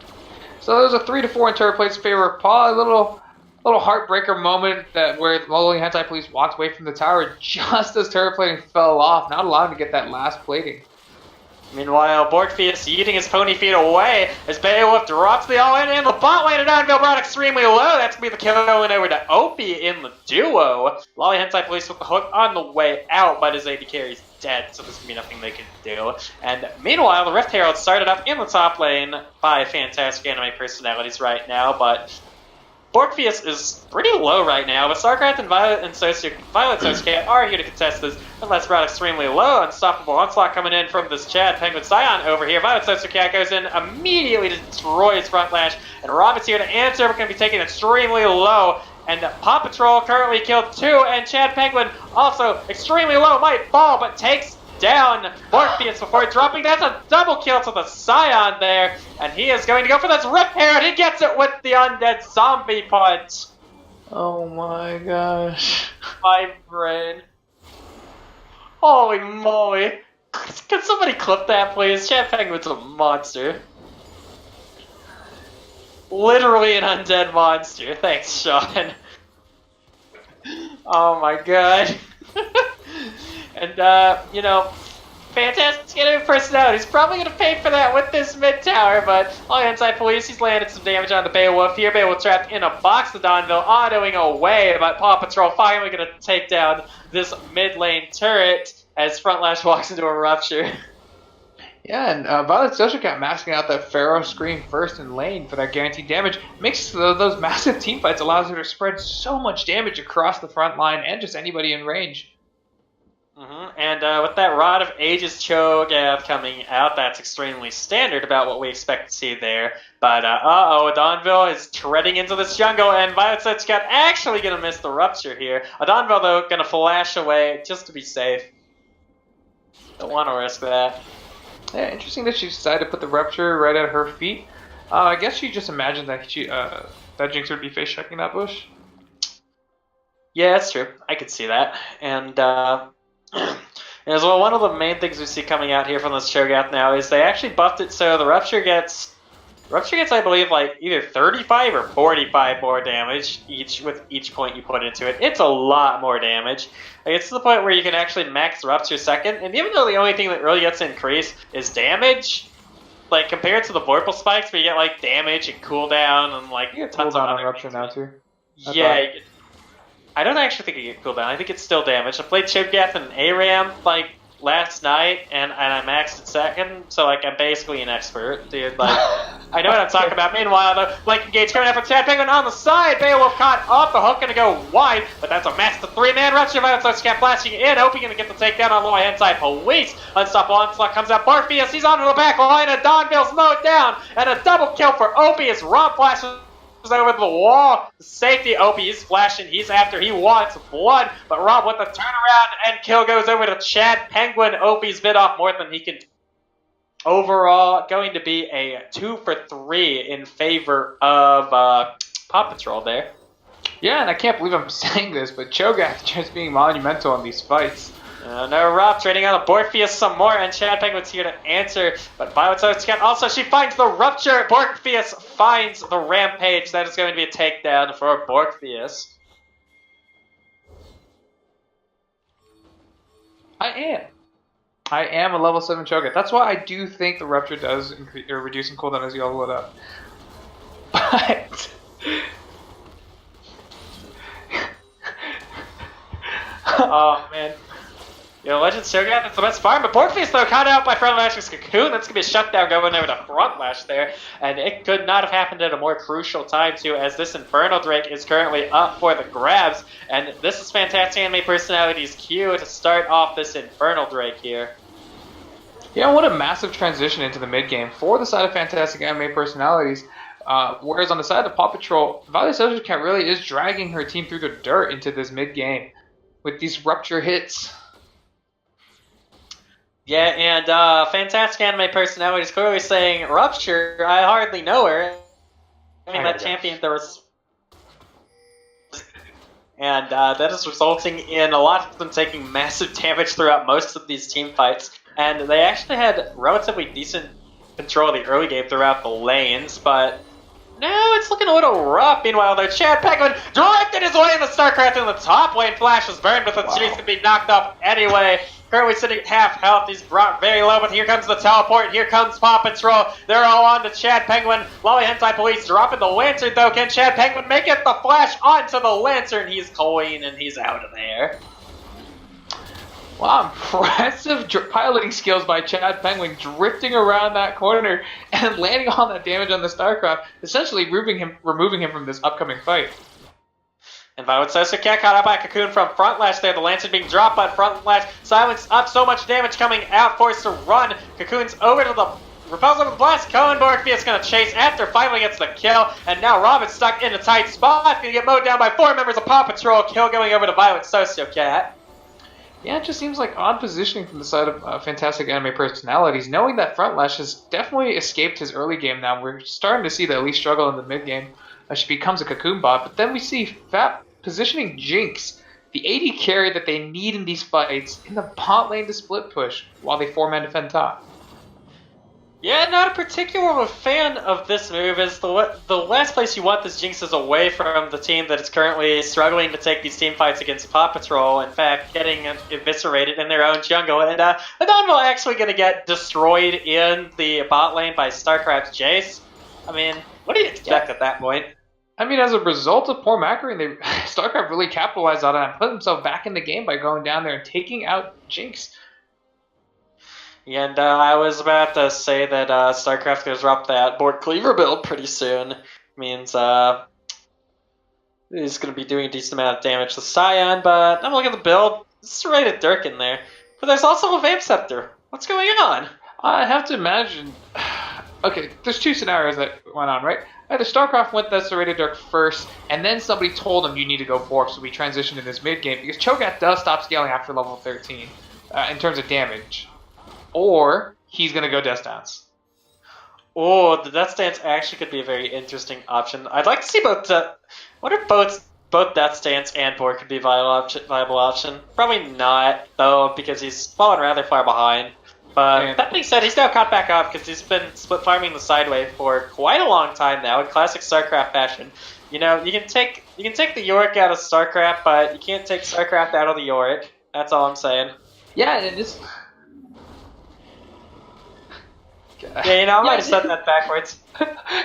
So there's a 3-4 in turret plates in favor of Paw. A little heartbreaker moment where the Lowly Anti-Police walked away from the tower just as turret plating fell off, not allowed to get that last plating. Meanwhile, Borgfeus eating his pony feet away as Beowulf drops the all-in, and the bot lane of Donville brought extremely low. That's going to be the kill going over to Opie in the duo. Lolly Hentai Police with the hook on the way out, but his AD carry's dead, so there's going to be nothing they can do. And meanwhile, the Rift Herald started up in the top lane by Fantastic Anime Personalities right now, but Borgfeus is pretty low right now, but Starcraft and Violet Sociocat are here to contest this, and that's brought extremely low. Unstoppable onslaught coming in from this Chad Penguin Scion over here. Violet Sociocat goes in, immediately destroys Frontlash, and Robin's here to answer, but going to be taken extremely low. And Paw Patrol currently killed 2, and Chad Penguin also extremely low, might fall, but takes down Morpheus before dropping. That's a double kill to the Scion there, and he is going to go for this Rift Herald. He gets it with the undead zombie punch. Oh my gosh. My brain. Holy moly. Can somebody clip that, please? Chad Penguin's a monster. Literally an undead monster. Thanks, Sean. Oh my god. And, you know, Fantastic Anime Personality. He's probably going to pay for that with this mid tower, but all Anti-Police, he's landed some damage on the Beowulf here. Beowulf trapped in a box to Donville, autoing away, but Paw Patrol finally going to take down this mid lane turret as Frontlash walks into a rupture. Yeah, and Violet Sociocat masking out that Pharaoh Scream first in lane for that guaranteed damage makes those massive team fights, allows her to spread so much damage across the front line and just anybody in range. And with that Rod of Ages Cho'Gath coming out, that's extremely standard about what we expect to see there. But, Donville is treading into this jungle, and Violet Sociocat actually going to miss the rupture here. Donville, though, going to flash away just to be safe. Don't want to risk that. Yeah, interesting that she decided to put the Rupture right at her feet. I guess she just imagined that that Jinx would be face checking that bush. Yeah, that's true. I could see that. And as well, one of the main things we see coming out here from this Cho'Gath now is they actually buffed it so the Rupture gets, I believe, like either 35 or 45 more damage with each point you put into it. It's a lot more damage. Like, it's to the point where you can actually max Rupture second, and even though the only thing that really gets increased is damage, like compared to the Vorpal spikes where you get like damage and cooldown and like You get tons of cooldown on other Rupture now too. Yeah, I don't actually think you get cooldown. I think it's still damage. I played Cho'Gath and ARAM like last night, and I maxed it second, so like I'm basically an expert, dude. Like I know what I'm talking about. Meanwhile, though, like engage coming out from Chad Penguin on the side. Beowulf caught off the hook, gonna go wide, but that's a mess. The 3-man Rupture Violence Scat flashing in, hoping gonna get the takedown on lower hand side. Police unstoppable onslaught comes out. Barfius, he's onto the back line, and Donville's mowed down, and a double kill for Opie as Rob flashes over the wall. Safety Opie is flashing. He's after. He wants blood. But Rob with the turnaround and kill goes over to Chad Penguin. Opie's bit off more than he can. Overall, going to be a 2 for 3 in favor of Paw Patrol there. Yeah, and I can't believe I'm saying this, but Cho'Gath just being monumental in these fights. No, Rob trading on the Borpheus some more, and Chad Penguin's here to answer. But Violet's also, she finds the Rupture. Borpheus finds the Rampage. That is going to be a takedown for Borpheus. I am a level 7 Cho'Gath. That's why I do think the Rupture does reduce in cooldown as you level it up. But oh man. Legend Cho'Gath, that's the best farm, but Borpheus, though, caught out by Front Lash's Cocoon. That's going to be a shutdown going over to Front Lash there, and it could not have happened at a more crucial time, too, as this Infernal Drake is currently up for the grabs, and this is Fantastic Anime Personality's cue to start off this Infernal Drake here. Yeah, what a massive transition into the mid-game for the side of Fantastic Anime Personalities. Whereas on the side of Paw Patrol, Violet Sojourner really is dragging her team through the dirt into this mid-game with these Rupture hits. Yeah, and Fantastic Anime Personality is clearly saying, Rupture, I hardly know her. I mean, that champion, there was... And that is resulting in a lot of them taking massive damage throughout most of these team fights. And they actually had relatively decent control of the early game throughout the lanes, but now it's looking a little rough. Meanwhile, though, Chad Penguin directed his way in the StarCraft in the top lane. Flash is burned, but the Chiefs can be knocked off anyway. Currently sitting at half health. He's brought very low, but here comes the teleport. Here comes Paw Patrol. They're all on to Chad Penguin. Lolly Hentai Police dropping the Lantern, though. Can Chad Penguin make it? The flash onto the Lantern. He's clean, and he's out of there. Wow, impressive piloting skills by Chad Penguin, drifting around that corner and landing all that damage on the StarCraft, essentially removing him from this upcoming fight. And Violet Sosa cat caught up by Cocoon from Front Lash there. The Lantern being dropped, but Front Lash silenced up. So much damage coming out, forced to run. Cocoon's over to the repels over the blast. Cohen Borpheus going to chase after, finally gets the kill. And now Robin's stuck in a tight spot. Going to get mowed down by 4 members of Paw Patrol. Kill going over to Violet Sociocat. Yeah, it just seems like odd positioning from the side of Fantastic Anime Personalities, knowing that Front Lash has definitely escaped his early game now. We're starting to see the Elite struggle in the mid game as she becomes a Cocoon bot, but then we see FAP positioning Jinx, the AD carry that they need in these fights, in the bot lane to split push while they 4-man defend top. Yeah, not a particular fan of this move, as the last place you want this Jinx is away from the team that is currently struggling to take these team fights against Paw Patrol. In fact, getting eviscerated in their own jungle. And Adonville actually going to get destroyed in the bot lane by StarCraft's Jace. I mean, what do you expect at that point? I mean, as a result of poor macroing, StarCraft really capitalized on it and put himself back in the game by going down there and taking out Jinx. And I was about to say that StarCraft goes drop that board cleaver build pretty soon. Means he's going to be doing a decent amount of damage to Scion, but I'm looking at the build. It's rated Dirk in there. But there's also a Vamp Scepter. What's going on? I have to imagine... Okay, there's 2 scenarios that went on, right? Either StarCraft went that Serrated Dirk first, and then somebody told him you need to go Borf, so we transitioned in this mid-game, because Cho'Gath does stop scaling after level 13 in terms of damage. Or he's going to go Death Dance. Oh, the Death Stance actually could be a very interesting option. I'd like to see both. What if both Death Stance and Borg could be a viable option? Probably not, though, because he's fallen rather far behind. But that being said, he's now caught back up because he's been split farming the sideway for quite a long time now in classic StarCraft fashion. You know, you can take the Yorick out of StarCraft, but you can't take StarCraft out of the Yorick. That's all I'm saying. Yeah, and it's... Yeah, you know, I might have said that backwards.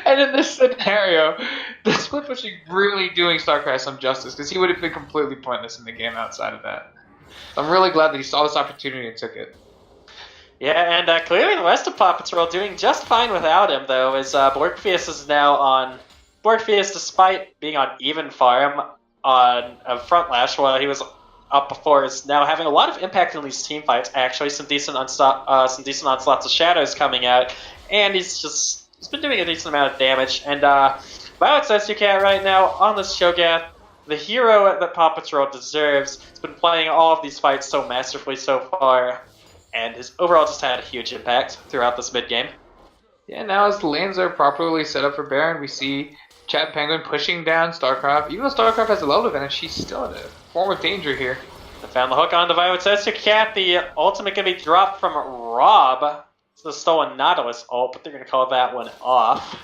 And in this scenario, the split pushing really doing StarCraft some justice, because he would have been completely pointless in the game outside of that. So I'm really glad that he saw this opportunity and took it. Yeah, and clearly the rest of Paw Patrol doing just fine without him, though, as Borgfius is now on... Borgfius, despite being on even farm on a front lash while he was up before, is now having a lot of impact in these team fights, actually. Some decent onslaughts of shadows coming out, and he's been doing a decent amount of damage. And Violet Sessucat right now on this Shogath, the hero that Paw Patrol deserves, has been playing all of these fights so masterfully so far, and has overall just had a huge impact throughout this mid-game. Yeah, now as the lanes are properly set up for Baron, we see Chad Penguin pushing down StarCraft. Even though StarCraft has a level advantage, she's still in a form of danger here. They found the hook on the Violet Sessucat. The ultimate can be dropped from Rob. It's the stolen Nautilus ult, but they're going to call that one off.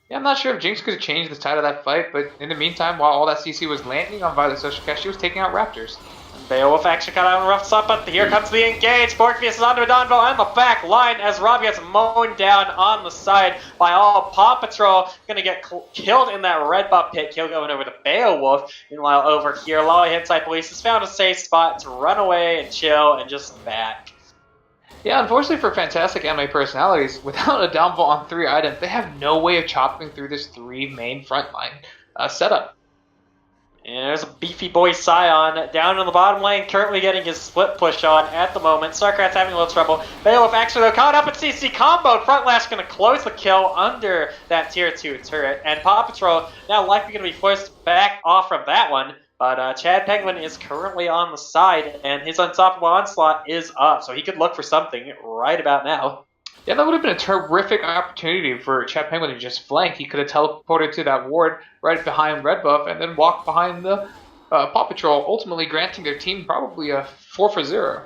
Yeah, I'm not sure if Jinx could have changed the tide of that fight, but in the meantime, while all that CC was landing on Violet Sessucat, she was taking out Raptors. Beowulf actually got out of a rough spot, but here comes the engage. Borgfius is onto Donvo on the back line as Rob gets mown down on the side by all Paw Patrol. Going to get killed in that red buff pit. Kill going over to Beowulf. Meanwhile, over here, Lolly Henside Police has found a safe spot to run away and chill and just back. Yeah, unfortunately for fantastic anime personalities, without a downvolt on 3 items, they have no way of chopping through this 3 main frontline setup. And there's a beefy boy Scion down in the bottom lane, currently getting his split push on at the moment. StarCraft's having a little trouble. Beowulf actually though caught up at CC combo. Front Lash going to close the kill under that tier 2 turret. And Paw Patrol now likely going to be forced back off from that one. But Chad Penguin is currently on the side, and his unstoppable onslaught is up. So he could look for something right about now. Yeah, that would have been a terrific opportunity for Chad Penguin to just flank. He could have teleported to that ward right behind Red Buff and then walked behind the Paw Patrol, ultimately granting their team probably a 4-0.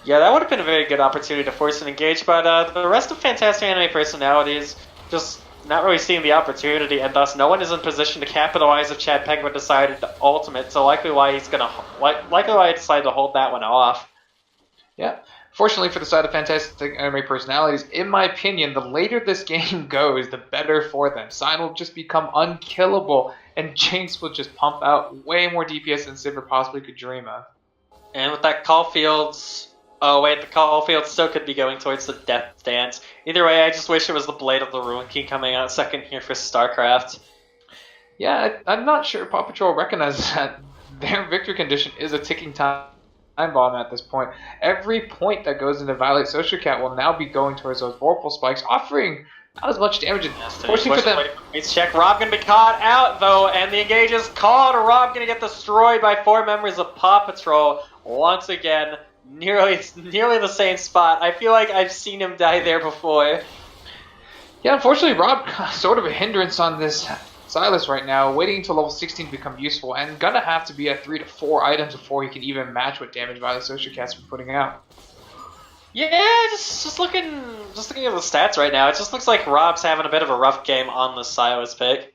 Yeah, that would have been a very good opportunity to force an engage, but the rest of Fantastic Anime personalities just not really seeing the opportunity, and thus no one is in position to capitalize if Chad Penguin decided to ultimate, so likely why he decided to hold that one off. Yeah. Fortunately for the side of Fantastic Anime personalities, in my opinion, the later this game goes, the better for them. Sign will just become unkillable, and Jinx will just pump out way more DPS than Sivir possibly could dream of. And with that Caulfield's... Oh wait, the Caulfield still could be going towards the Death Dance. Either way, I just wish it was the Blade of the Ruin King coming out second here for StarCraft. Yeah, I'm not sure Paw Patrol recognizes that their victory condition is a ticking time bomb at this point. Every point that goes into Violet Sessucat will now be going towards those Vorpal Spikes, offering not as much damage. Fortunately for them. Let's check. Rob gonna be caught out though, and the engage is called. Rob gonna get destroyed by 4 members of Paw Patrol once again. Nearly the same spot. I feel like I've seen him die there before. Yeah, unfortunately, Rob sort of a hindrance on this Silas right now, waiting until level 16 to become useful, and gonna have to be at 3 to 4 items before he can even match what damage Violet Sessucat's been putting out. Yeah, just looking at the stats right now, it just looks like Rob's having a bit of a rough game on the Silas pick.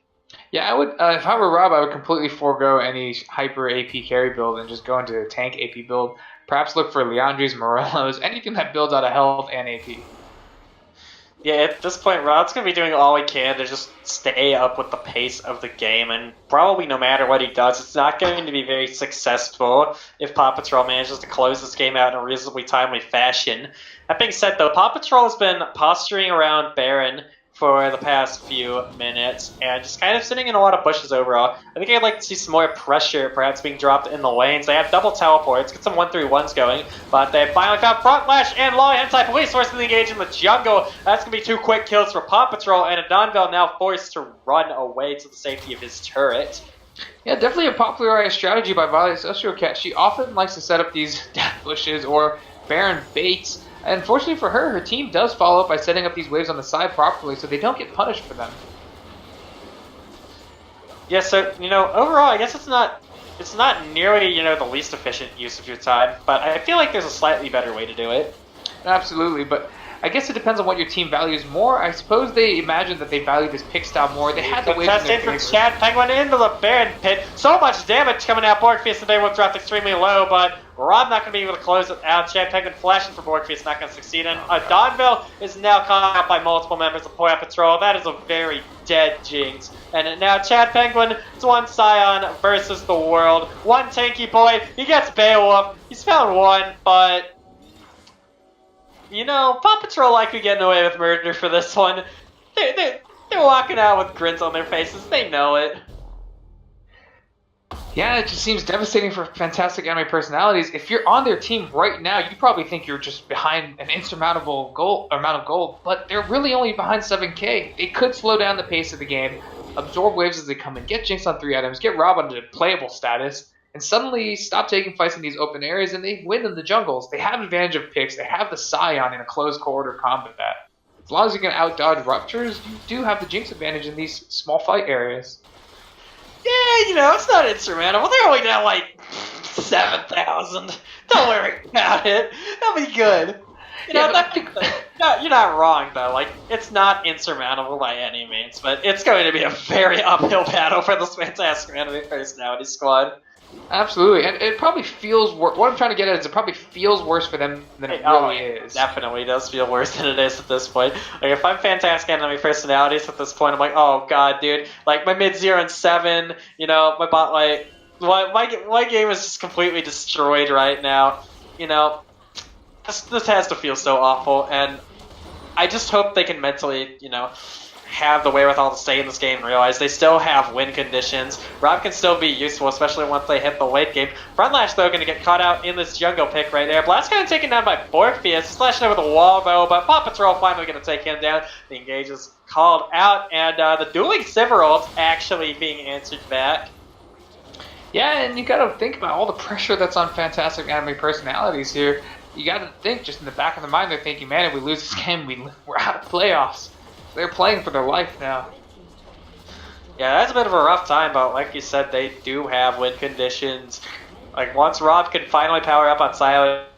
Yeah, I would. If I were Rob, I would completely forego any hyper AP carry build and just go into a tank AP build. Perhaps look for Leandries, Morellos, anything that builds out of health and AP. Yeah, at this point, Rod's going to be doing all he can to just stay up with the pace of the game, and probably no matter what he does, it's not going to be very successful if Paw Patrol manages to close this game out in a reasonably timely fashion. That being said, though, Paw Patrol has been posturing around Baron for the past few minutes, and just kind of sitting in a lot of bushes overall. I think I'd like to see some more pressure perhaps being dropped in the lanes. They have double teleports, get some 1-3-1s going, but they finally found Front Lash and Law Hentai Police forcing the engage in the jungle. That's going to be 2 quick kills for Paw Patrol, and Adonville now forced to run away to the safety of his turret. Yeah, definitely a popularized strategy by Violet Sessucat. She often likes to set up these death bushes or Baron baits And unfortunately for her, her team does follow up by setting up these waves on the side properly so they don't get punished for them. Yeah, so, overall, I guess it's not nearly, the least efficient use of your time, but I feel like there's a slightly better way to do it. Absolutely, but I guess it depends on what your team values more. I suppose they imagine that they value this pick style more. They had the waves in their favor. For Chad Penguin into the Baron pit. So much damage coming out. Borgfeast and they will drop extremely low, but Rob not going to be able to close it out. Chad Penguin flashing for Borgfeast, not going to succeed. And Donville is now caught out by multiple members of PAW Patrol. That is a very dead Jinx. And now Chad Penguin, it's one Scion versus the world. One tanky boy. He gets Beowulf. He's found one, but PAW Patrol likely getting away with murder for this one. They're walking out with grins on their faces. They know it. Yeah, it just seems devastating for fantastic anime personalities. If you're on their team right now, you probably think you're just behind an insurmountable amount of gold, but they're really only behind 7k. They could slow down the pace of the game, absorb waves as they come in, get Jinx on 3 items, get Rob onto playable status, and suddenly stop taking fights in these open areas, and they win in the jungles. They have advantage of picks. They have the Scion in a close quarter combat. As long as you can out-dodge ruptures, you do have the Jinx advantage in these small fight areas. Yeah, it's not insurmountable. They're only down like 7,000. Don't worry about it. That'll be good. You're not wrong though. Like, it's not insurmountable by any means, but it's going to be a very uphill battle for this fantastic anime personality squad. Absolutely, and it probably feels worse. What I'm trying to get at is it probably feels worse for them than it really is. Definitely does feel worse than it is at this point. Like, if I'm fantastic anime personalities at this point, I'm like, oh god, dude. Like, my mid 0 and 7, my bot, like, my game is just completely destroyed right now. This has to feel so awful, and I just hope they can mentally, have the wherewithal to stay in this game and realize they still have win conditions. Rob can still be useful, especially once they hit the late game. Frontlash, though, going to get caught out in this jungle pick right there. Blast kind of taken down by Borgfeast, slashing over the wall, though, but PAW Patrol finally going to take him down. The engage is called out, and the dueling Sivir ult actually being answered back. Yeah, and you gotta think about all the pressure that's on fantastic anime personalities here. You gotta think, just in the back of their mind, they're thinking, man, if we lose this game, we're out of playoffs. They're playing for their life now. Yeah, that's a bit of a rough time, but like you said, they do have win conditions. Like, once Rob can finally power up on Silent,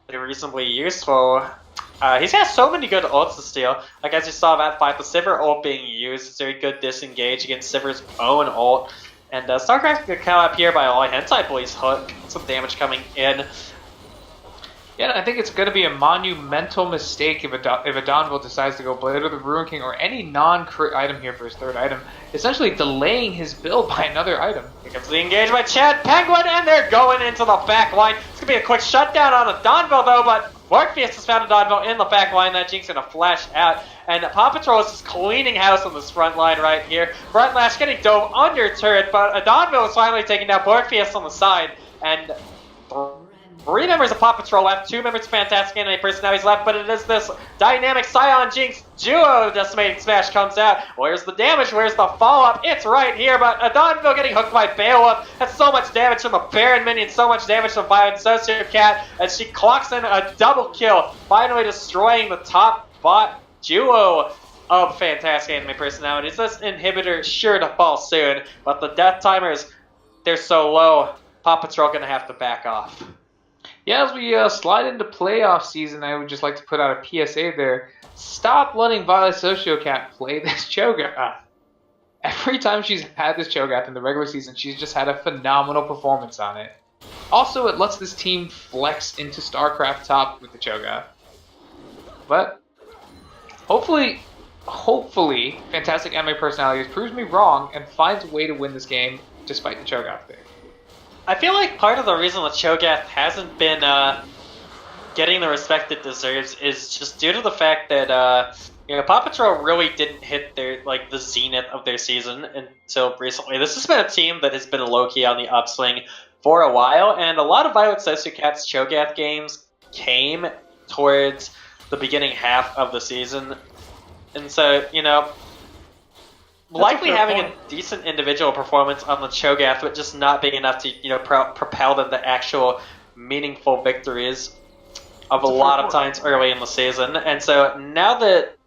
they're reasonably useful. He's got so many good ults to steal. Like, as you saw that fight, the Sivir ult being used is very good disengage against Sivir's own ult. And StarCraft can come up here by all Hentai Boy's hook. Some damage coming in. Yeah, I think it's going to be a monumental mistake if a Donville decides to go Blade of the Ruin King or any non-crit item here for his third item, essentially delaying his build by another item. Here comes the engage by Chad Penguin, and they're going into the back line. It's going to be a quick shutdown on a Donville, though, but Borgfeast has found a Donville in the back line. That Jinx going to flash out, and PAW Patrol is just cleaning house on this front line right here. Frontlash getting dove under turret, but a Donville is finally taking down Borgfeast on the side, and 3 members of PAW Patrol left, 2 members of Fantastic Anime personalities left, but it is this dynamic Scion Jinx duo. Decimating Smash comes out. Where's the damage? Where's the follow-up? It's right here, but Adonville getting hooked by Beowulf. That's so much damage from the Baron minion, so much damage from Violent Sociocat, as she clocks in a double kill, finally destroying the top bot duo of Fantastic Anime personalities. This inhibitor sure to fall soon, but the death timers, they're so low, PAW Patrol gonna have to back off. Yeah, as we slide into playoff season, I would just like to put out a PSA there. Stop letting Violet Sociocat play this Cho'Gath. Every time she's had this Cho'Gath in the regular season, she's just had a phenomenal performance on it. Also, it lets this team flex into StarCraft top with the Cho'Gath. But hopefully, Fantastic Anime Personalities proves me wrong and finds a way to win this game despite the Cho'Gath pick. I feel like part of the reason that Cho'Gath hasn't been getting the respect it deserves is just due to the fact that PAW Patrol really didn't hit their the zenith of their season until recently. This has been a team that has been low-key on the upswing for a while, and a lot of Violet Sociocat's Cho'Gath games came towards the beginning half of the season, and so likely having a decent individual performance on the Cho'Gath, but just not being enough to propel them to actual meaningful victories. of a lot of times early in the season. And so now that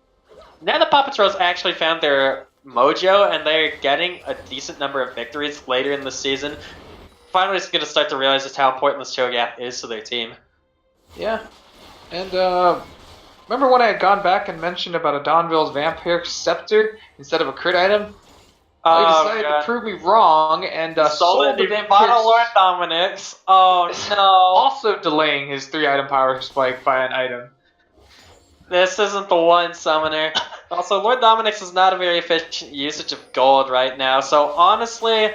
Paw Patrol's actually found their mojo and they're getting a decent number of victories later in the season, finally it's going to start to realize just how important this Cho'Gath is to their team. Yeah. And remember when I had gone back and mentioned about a Dawnville's Vampire Scepter instead of a crit item? I decided to prove me wrong and sold it to Bottle Lord Dominic's. Oh no. Also delaying his 3-item power spike by an item. This isn't the one, Summoner. Also, Lord Dominic's is not a very efficient usage of gold right now, so honestly,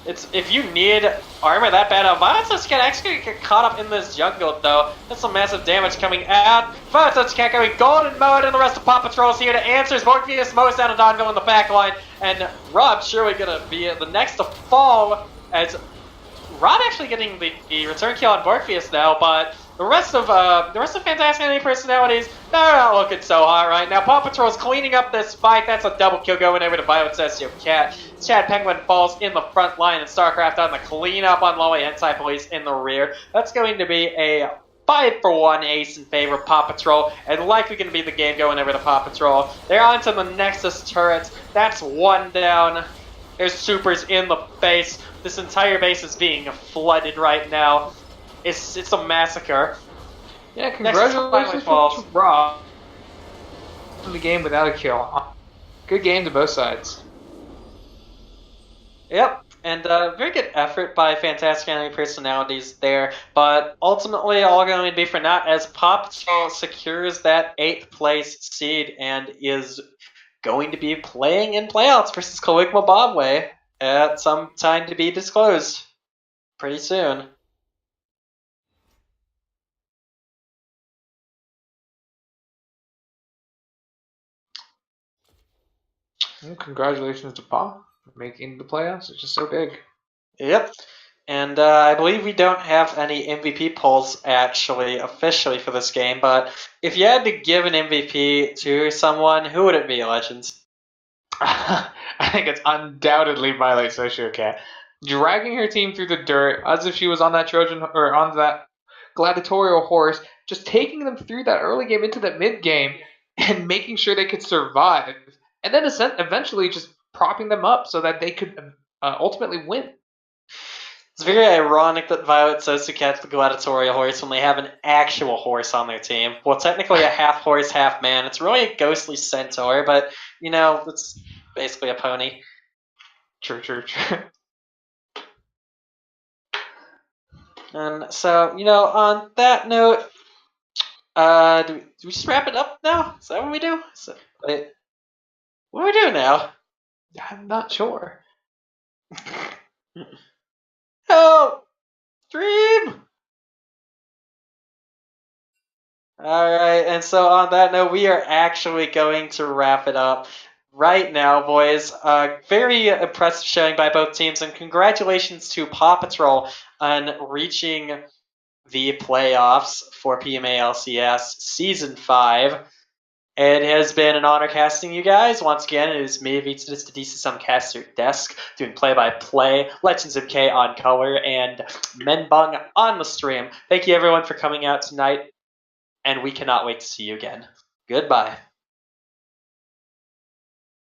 if you need armor that bad, Violet's can actually get caught up in this jungle, though. That's some massive damage coming out. Violet's cat going golden mode, and the rest of Paw Patrol's here to answer. Morpheus mows down a Dawnville in the back line, and Rob's surely gonna be the next to fall, as Rob actually getting the return kill on Morpheus now, but the rest of Fantastic Enemy personalities, they're not looking so hot right now. Paw Patrol's cleaning up this fight. That's a double kill going over to Violet Sessio Cat. Chad Penguin falls in the front line, and StarCraft on the cleanup on Lowly Hentai Police in the rear. That's going to be a 5-for-1 ace in favor of Paw Patrol, and likely going to be the game going over to Paw Patrol. They're on to the Nexus turrets. That's one down. There's supers in the base. This entire base is being flooded right now. It's a massacre. Yeah, congratulations to Rob in the game without a kill. Good game to both sides. Yep, and very good effort by Fantastic Enemy personalities there, but ultimately all going to be for naught as Paw Patrol secures that 8th place seed and is going to be playing in playouts versus Caligma Bobway at some time to be disclosed pretty soon. Well, congratulations to Paw for making the playoffs. It's just so big. Yep. And I believe we don't have any MVP polls actually officially for this game, but if you had to give an MVP to someone, who would it be, Legends? I think it's undoubtedly Violet Sociocat. Dragging her team through the dirt as if she was on that Trojan or on that gladiatorial horse, just taking them through that early game into that mid game and making sure they could survive. And then eventually just propping them up so that they could ultimately win. It's very ironic that Violet Sociocat's the gladiatorial horse when they have an actual horse on their team. Well, technically a half horse, half man. It's really a ghostly centaur, but, you know, it's basically a pony. True. And so, you know, on that note, do we just wrap it up now? Is that what we do? What do we do now? I'm not sure. Help! Stream! Alright, and so on that note, we are actually going to wrap it up right now, boys. Very impressive showing by both teams, and congratulations to Paw Patrol on reaching the playoffs for PMA LCS Season 5. It has been an honor casting you guys. Once again, it is me, Vitas Dedesis, on Caster Desk, doing play-by-play, Legends MK on color, and Menbung on the stream. Thank you everyone for coming out tonight, and we cannot wait to see you again. Goodbye.